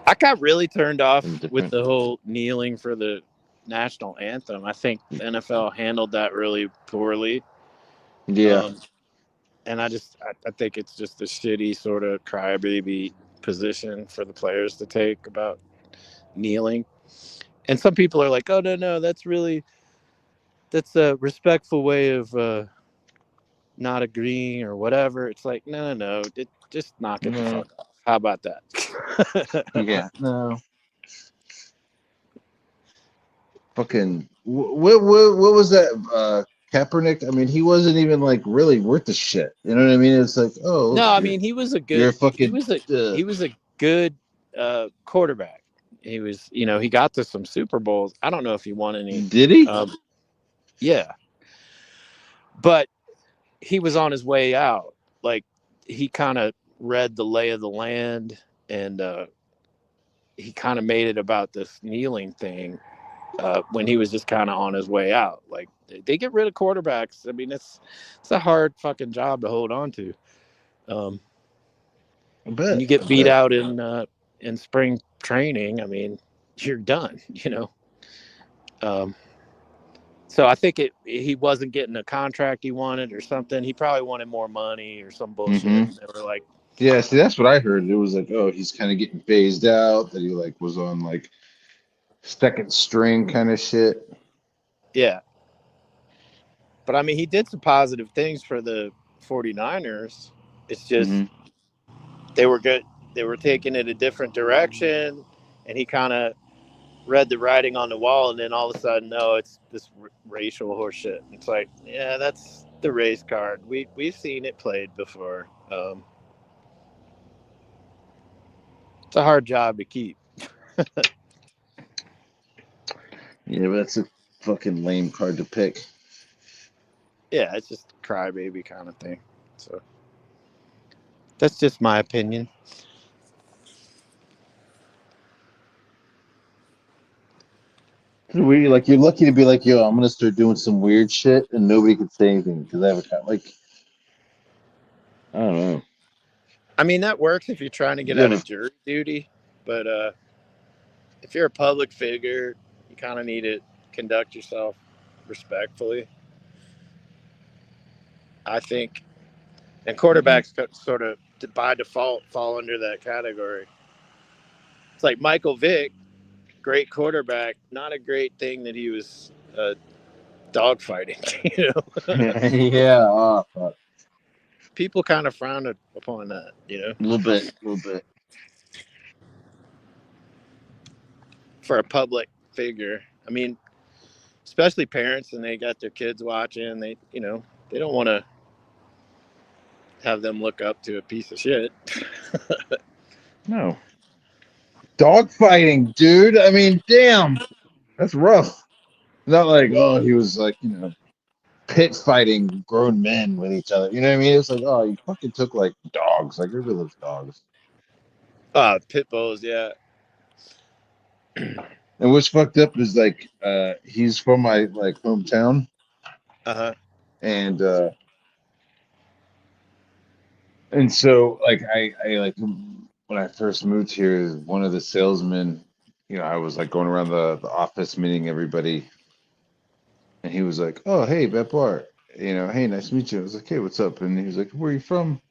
I got really turned off of with indifferent. the whole kneeling for the national anthem. I think the NFL handled that really poorly. Yeah. Um, and I think it's just a shitty sort of crybaby position for the players to take about kneeling. And some people are like, "Oh no, that's a respectful way of not agreeing or whatever." It's like, no, just knock it the No. fuck off. How about that? Yeah. No. Fucking what was that? Kaepernick. I mean, he wasn't even like really worth the shit. You know what I mean? It's like, oh, look, No, I mean he was a you're good a fucking. he was a good quarterback. He was, he got to some Super Bowls. I don't know if he won any. Did he? Yeah, but he was on his way out. Like he kind of read the lay of the land, and he kind of made it about this kneeling thing when he was just kind of on his way out. Like they get rid of quarterbacks. I mean, it's a hard fucking job to hold on to. I When bet. you get I beat bet. out in spring training, I mean, you're done. Um, so I think he wasn't getting a contract he wanted or something. He probably wanted more money or some bullshit. Mm-hmm. And they were like, Yeah, see, that's what I heard. It was like, oh, he's kind of getting phased out. That he like was on like second string kind of shit. yeah. But I mean, he did some positive things for the 49ers. It's just Mm-hmm. they were good. They were taking it a different direction, and he kind of read the writing on the wall, and then all of a sudden, no, it's this racial horseshit. It's like, yeah, that's the race card. We've seen it played before. It's a hard job to keep. Yeah, but that's a fucking lame card to pick. Yeah, it's just a crybaby kind of thing. So that's just my opinion. We like you're lucky to be like, yo, I'm gonna start doing some weird shit, and nobody could say anything because I have a like, I don't know. I mean, that works if you're trying to get You out have of jury duty, but if you're a public figure, you kind of need to conduct yourself respectfully, I think. And a. quarterbacks sort of by default fall under that category. It's like Michael Vick, great quarterback, not a great thing that he was dogfighting. Yeah, oh, fuck. People kind of frown upon that. A little bit. For a public figure. I mean, especially parents, and they got their kids watching. They don't want to have them look up to a piece of shit. No. Dogfighting, dude. I mean, damn, that's rough. Not like, oh, he was like, pit fighting grown men with each other. You know what I mean? It's like, oh, you fucking took like dogs. Like everybody loves dogs. Pit bulls, yeah. And what's fucked up is like, he's from my like hometown, Uh-huh. and so like I like when I first moved here, one of the salesmen, I was like going around the office meeting everybody, and he was like, "Oh, hey, MATTBAHR, hey, nice to meet you." I was like, "Hey, what's up?" And he was like, "Where are you from?"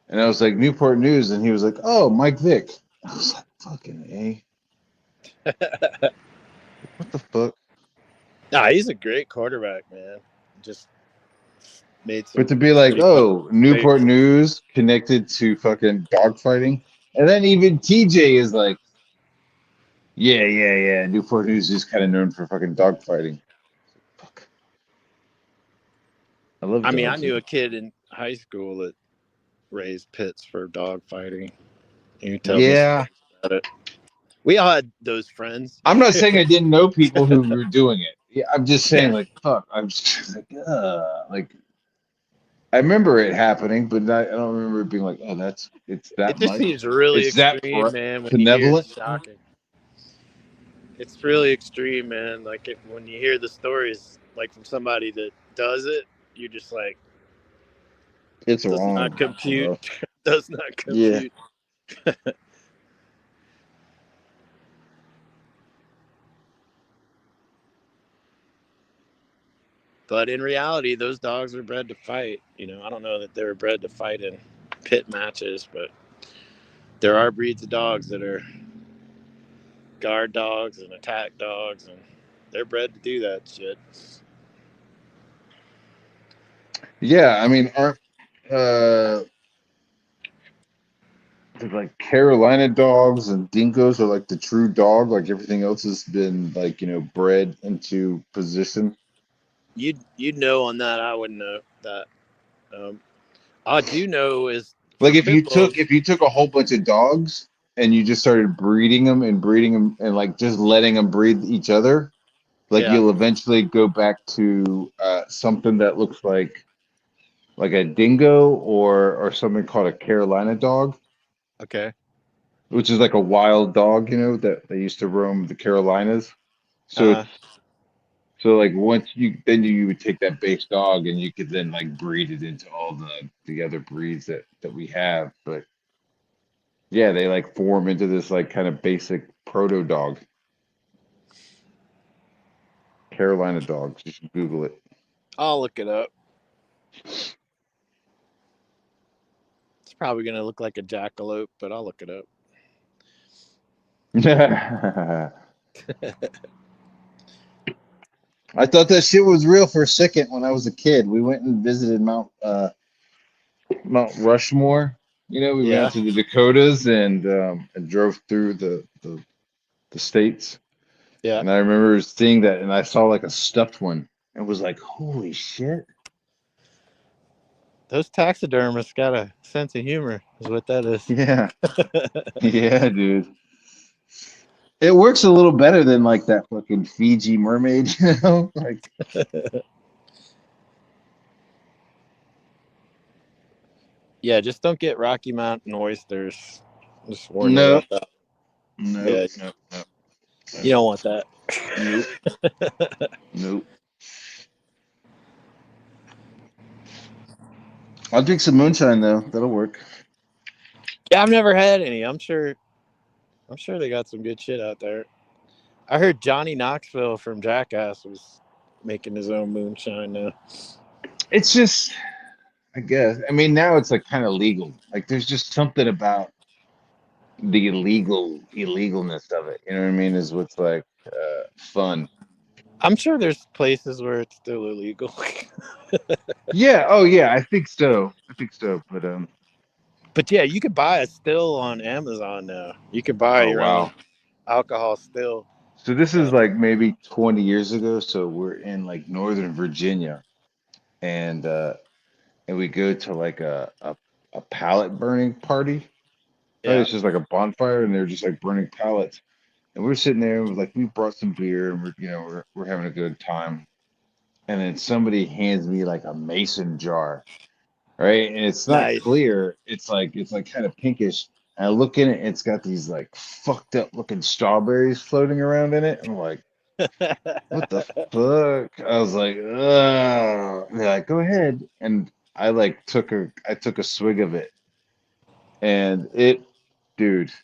And I was like, "Newport News," and he was like, "Oh, Mike Vick." I was like, "Fucking A, what the fuck?" Nah, he's a great quarterback, man. Just made But some to be like, pretty "Oh, great. Newport News connected to fucking dogfighting," and then even TJ is like, "Yeah, yeah, yeah, Newport News is kind of known for fucking dogfighting." Fuck, I love I mean, I dogs. knew a kid in high school that raised pits for dog fighting. You tell me Yeah, stories about it. We all had those friends. I'm not saying I didn't know people who were doing it. Yeah, I'm just saying, Yeah. like, fuck. I'm just like, I remember it happening, but I don't remember it being like, oh, it's It that just much. seems really It's that extreme, man, when you hear benevolent. it's shocking. It's really extreme, man. Like when you hear the stories like from somebody that does it, you're just like, It's does not wrong, compute. bro. Does not Yeah. compute. But in reality, those dogs are bred to fight. I don't know that they were bred to fight in pit matches, but there are breeds of dogs that are guard dogs and attack dogs, and they're bred to do that shit. Yeah, I mean, aren't like Carolina dogs and dingoes are like the true dog? Like everything else has been like, bred into position. You'd know on that. I wouldn't know that. Um, I do know is Like for if pit you took bulls. if you took a whole bunch of dogs and you just started breeding them and like just letting them breed each other, like Yeah. you'll eventually go back to something that looks like a dingo or something called a Carolina dog, Okay. which is like a wild dog, that they used to roam the Carolinas. Uh So huh. it's so like once you would take that base dog and you could then like breed it into all the other breeds that we have. But yeah, they like form into this like kind of basic proto dog. Carolina dogs. You should Google it. I'll look it up. It's probably gonna look like a jackalope, but I'll look it up. I thought that shit was real for a second when I was a kid. We went and visited Mount Rushmore. We went out Yeah. to the Dakotas and drove through the states. Yeah. And I remember seeing that, and I saw like a stuffed one, and was like, "Holy shit!" Those taxidermists got a sense of humor, is what that is. Yeah, yeah, dude. It works a little better than like that fucking Fiji mermaid, Like, Yeah, just don't get Rocky Mountain oysters. Just warn you no, about that. no, Yeah, no, no, you don't want that. nope, nope. I'll drink some moonshine though. That'll work. Yeah, I've never had any. I'm sure they got some good shit out there. I heard Johnny Knoxville from Jackass was making his own moonshine now. It's just, I guess. I mean, now it's like kind of legal. Like, there's just something about the illegalness of it. You know what I mean? Is what's like fun. I'm sure there's places where it's still illegal. Yeah. Oh, yeah. I think so. I think so. But But yeah, you could buy a still on Amazon now. You can buy oh your own wow. alcohol still. So this is Uh, like maybe 20 years ago. So we're in like Northern Virginia, and we go to like a pallet burning party. Right? yeah, It's just like a bonfire, and they're just like burning pallets. And we're sitting there, and we're like, we brought some beer, and we're having a good time. And then somebody hands me like a mason jar, right? And it's not nice. clear. It's like kind of pinkish. And I look in it, and it's got these like fucked up looking strawberries floating around in it. I'm like, What the fuck? I was like, ugh. They're like, go ahead. And I took a swig of it. And dude, At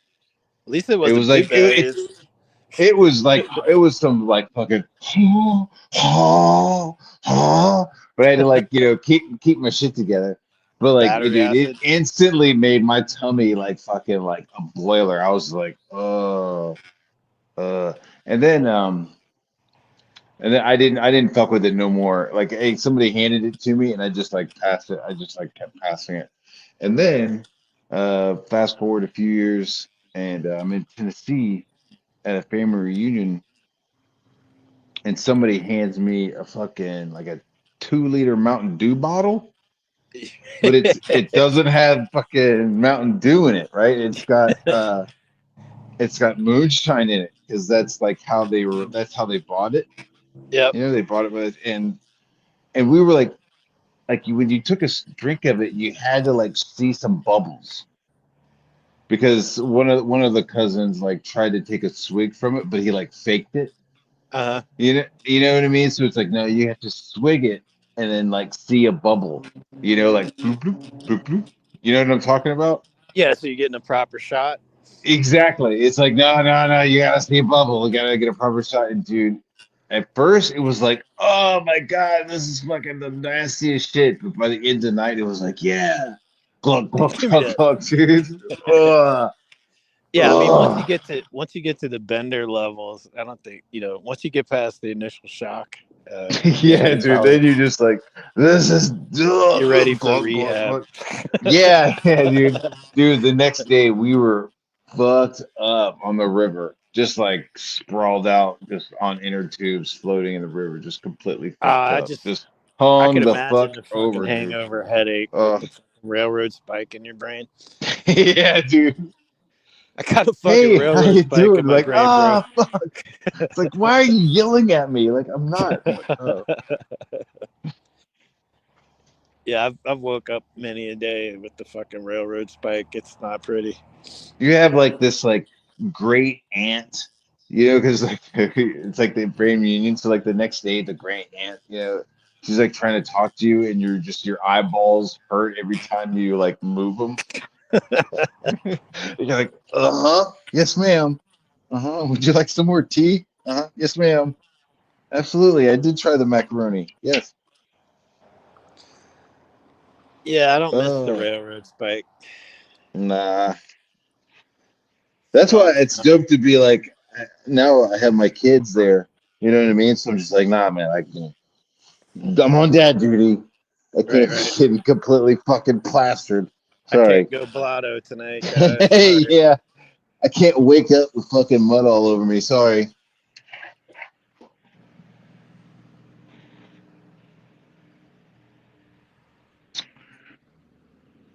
least it it wasn't was like, blueberries. it was some like fucking, but I had to like, keep my shit together. But like, Battery dude, it acid. instantly made my tummy like fucking like a boiler. I was like, oh, uh, and then, I didn't fuck with it no more. Like, hey, somebody handed it to me, and I just like passed it. I just like kept passing it. And then, fast forward a few years, and I'm in Tennessee at a family reunion, and somebody hands me a fucking like a 2 liter Mountain Dew bottle, but it doesn't have fucking Mountain Dew in it, right? It's got moonshine in it because that's like how that's how they bought it. Yep. They bought it with, and we were like when you took a drink of it, you had to like see some bubbles because one of the cousins like tried to take a swig from it, but he like faked it. Uh-huh. You know what I mean? So it's like, no, you have to swig it and then like see a bubble. Like bloop bloop bloop bloop. You know what I'm talking about? Yeah, so you're getting a proper shot. Exactly. It's like, no, no, no, you gotta see a bubble. You gotta get a proper shot. And dude, at first it was like, oh my God, this is fucking the nastiest shit. But by the end of the night, it was like, yeah. Glug, glug, Give me glug, that. glug, dude. Ugh, Yeah, I mean, ugh. once you get to the bender levels, I don't think once you get past the initial shock, Yeah, you're dude. probably Then you're just like, this is you're ready for glug, glug, rehab. glug. Yeah, yeah, dude. Dude, the next day we were fucked up on the river, just like sprawled out, just on inner tubes floating in the river, just completely fucked up. Just I hung could the imagine fuck the fucking over, dude. hangover headache with Uh, the fucking railroad spike in your brain. yeah, dude. I got a fucking Hey, how railroad you spike in doing? my Like, brain, bro. fuck. It's like, why are you yelling at me? Like, I'm not. I'm like, oh. Yeah, I've woke up many a day with the fucking railroad spike. It's not pretty. You have like this like great aunt, because like it's like the brain reunion. So like the next day, the great aunt, she's like trying to talk to you, and your eyeballs hurt every time you like move them. You're like, uh-huh, yes, ma'am. Uh-huh. Would you like some more tea? Uh-huh, yes, ma'am. Absolutely. I did try the macaroni. Yes. Yeah, I don't miss the Uh, railroad spike. nah. That's why Fuck. it's dope to be like now I have my kids there. You know what I mean? So I'm just like, nah, man, I'm on dad duty. I Right, can't be right. getting completely fucking plastered. I can't Sorry. go blotto tonight, guys. Hey, Sorry. yeah. I can't wake up with fucking mud all over me. Sorry.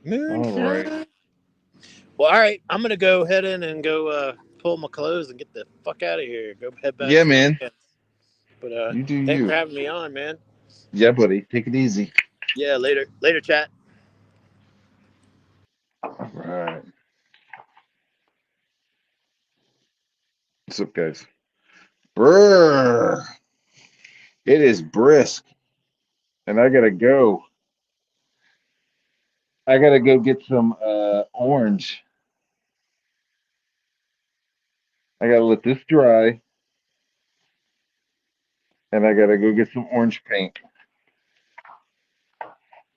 All right. Moonshine. Well, all right. I'm gonna go head in and go pull my clothes and get the fuck out of here. Go head back Yeah, to the man. weekend. But You do thanks for you. having me on, man. Yeah, buddy. Take it easy. Yeah, later, chat. All right. What's up, guys? Brr. It is brisk, and I gotta go. I gotta go get some orange. I gotta let this dry, and I gotta go get some orange paint.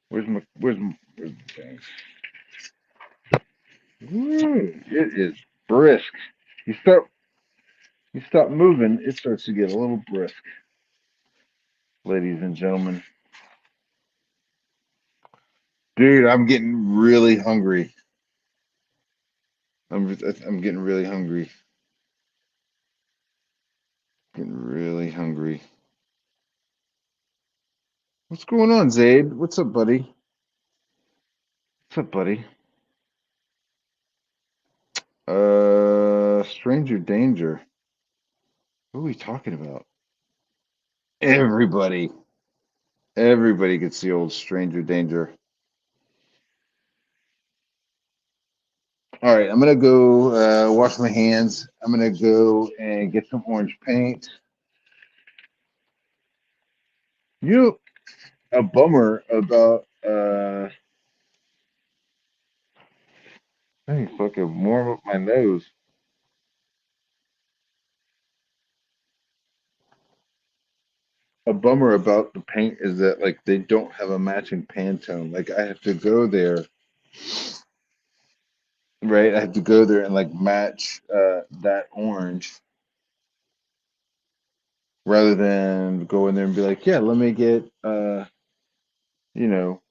Where's the thing? It is brisk. You start you stop moving, it starts to get a little brisk, ladies and gentlemen. Dude, I'm getting really hungry. I'm getting really hungry. Getting really hungry. What's going on, Zaid? What's up, buddy? What's up, buddy? Stranger Danger. What are we talking about? Everybody. Everybody can see old Stranger Danger. All right, I'm gonna go wash my hands. I'm gonna go and get some orange paint. You know, a bummer about I fucking warm up my nose. A bummer about the paint is that like they don't have a matching Pantone. Like I have to go there, right? I have to go there and like match that orange rather than go in there and be like, yeah, let me get you know,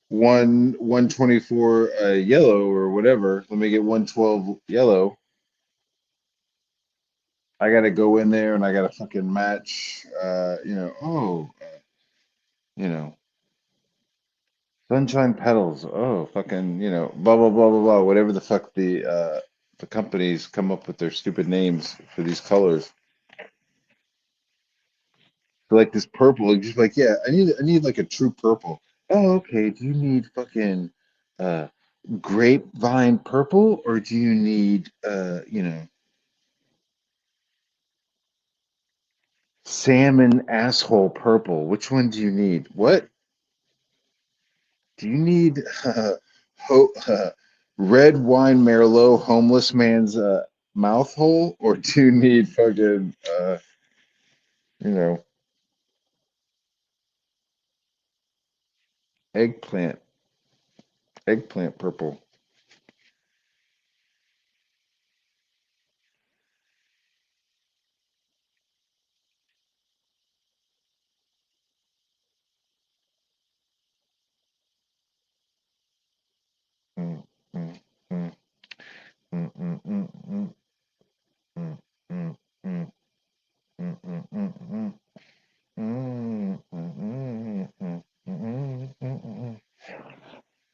124 yellow or whatever. Let me get 112 yellow. I gotta go in there and I gotta fucking match you know, sunshine petals. Oh, fucking, blah blah blah blah blah. Whatever the fuck the companies come up with their stupid names for these colors. So like this purple, it's just like, yeah, I need like a true purple. Oh, okay. Do you need fucking uh grapevine purple or do you need salmon asshole purple? Which one do you need? What? Do you need red wine Merlot homeless man's mouth hole, or do you need fucking you know eggplant eggplant purple? Mm, mm, mm, mm, mm, mm, mm, mm, mm, mm, mm, mm, mm, mm. Mm, mm, mm, mm, mm, mm, mm, mm,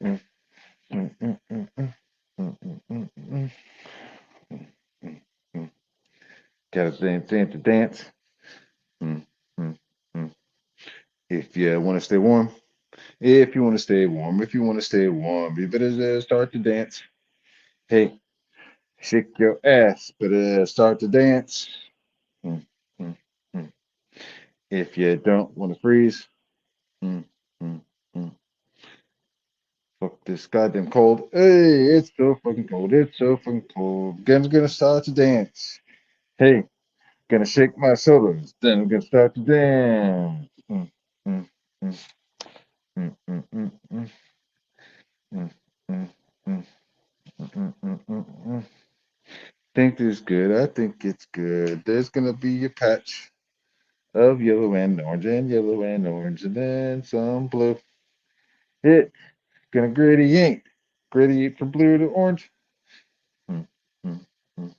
mm, mm, mm, mm, mm, mm, mm, mm, mm. Gotta dance to dance. Mm, mm, mm. If you want to stay warm, if you want to stay warm, if you want to stay warm, you better start to dance. Hey, shake your ass, better start to dance. Mm, mm, mm. If you don't want to freeze, mm, mm, mm. Fuck this goddamn cold. Hey, it's so fucking cold. It's so fucking cold. Game's gonna start to dance. Hey, gonna shake my shoulders. Then I'm gonna start to dance. Mm, mm, mm, mm, mm, mm, mm, mm, mm, mm, mm, mm, mm, mm. Think this good. I think it's good. There's gonna be a patch of yellow and orange, and then some blue. It's gonna gradient from blue to orange. Mm, mm, mm.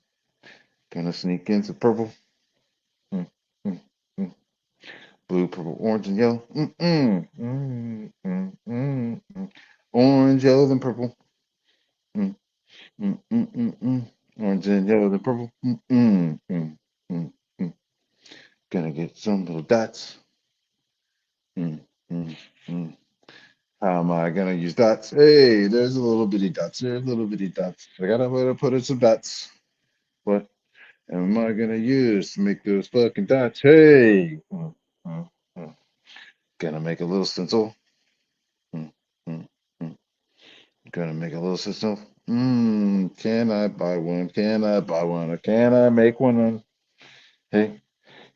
Gonna sneak in some purple. Mm, mm, mm. Blue, purple, orange, and yellow. Mm, mm, mm, mm, mm, mm. Orange, yellow, then purple. Mm, mm, mm, mm, mm. Orange and yellow, then purple. Mm, mm, mm, mm, mm. Gonna get some little dots. Mm, mm, mm. How am I gonna use dots? Hey, there's a little bitty dots. There's little bitty dots. I gotta put in some dots. What am I gonna use to make those fucking dots? Hey, mm, mm. Gonna make a little stencil. Mm, mm, mm. Gonna make a little stencil. Can I buy one? Can I buy one? Or can I make one? Hey,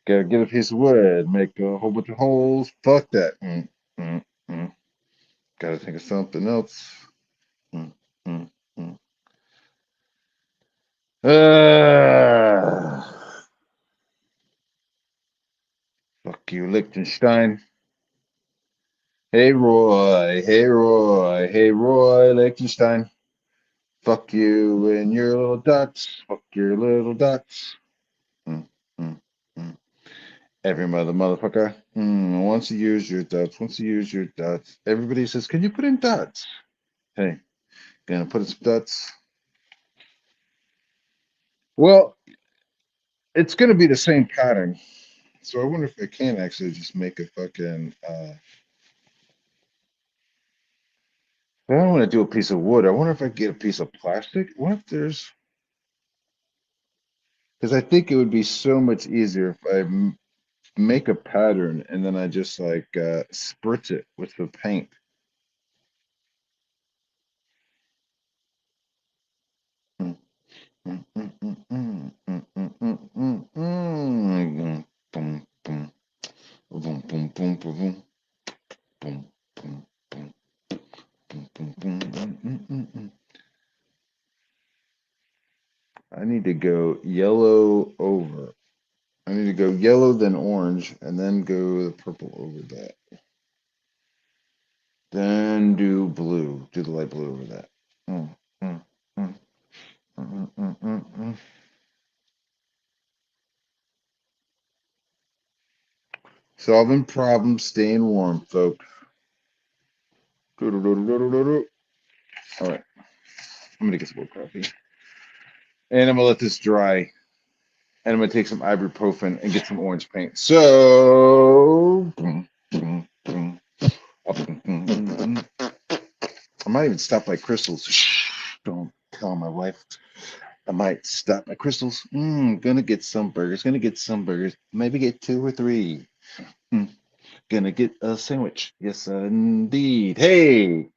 gotta get a piece of wood, make a whole bunch of holes. Fuck that. Mm, mm. Gotta think of something else. Mm, mm, mm. Ah, fuck you, Liechtenstein. Hey Roy, hey Roy, hey Roy Liechtenstein. Fuck you and your little dots. Fuck your little dots. Mm, mm, mm. Every motherfucker wants to use your dots. Wants to use your dots. Everybody says, "Can you put in dots?" Hey, gonna put in some dots. Well, it's gonna be the same pattern. So I wonder if I can actually just make a fucking. I don't want to do a piece of wood. I wonder if I get a piece of plastic. What if there's? Because I think it would be so much easier if I make a pattern and then I just like spritz it with the paint. Mm, mm, mm, mm, mm, mm, mm, mm, mm, mm. Boom, boom, boom, boom, boom, boom, boom, boom, boom, boom, boom, boom, boom, mm, mm, mm, mm. I need to go yellow over. I need to go yellow, then orange, and then go the purple over that. Then do blue. Do the light blue over that. Mm, mm, mm, mm, mm, mm, mm. Solving problems, staying warm, folks. Doo-doo-doo-doo-doo-doo. All right, I'm gonna get some more coffee, and I'm gonna let this dry, and I'm gonna take some ibuprofen and get some orange paint. So, boom, boom, boom, boom, boom, boom, boom. I might even stop by Crystal's. Shh, don't tell my wife. I might stop by Crystal's. Gonna get some burgers. Gonna get some burgers. Maybe get 2 or 3. Gonna get a sandwich. Yes, indeed. Hey.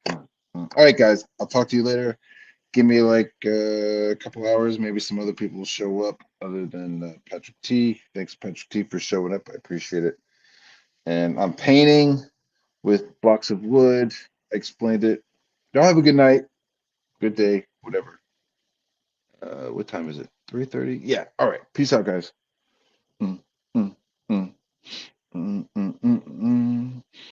All right, guys. I'll talk to you later. Give me like a couple hours. Maybe some other people will show up other than Patrick T. Thanks, Patrick T, for showing up. I appreciate it. And I'm painting with blocks of wood. I explained it. Y'all have a good night, good day, whatever. What time is it? 3:30? Yeah. All right. Peace out, guys.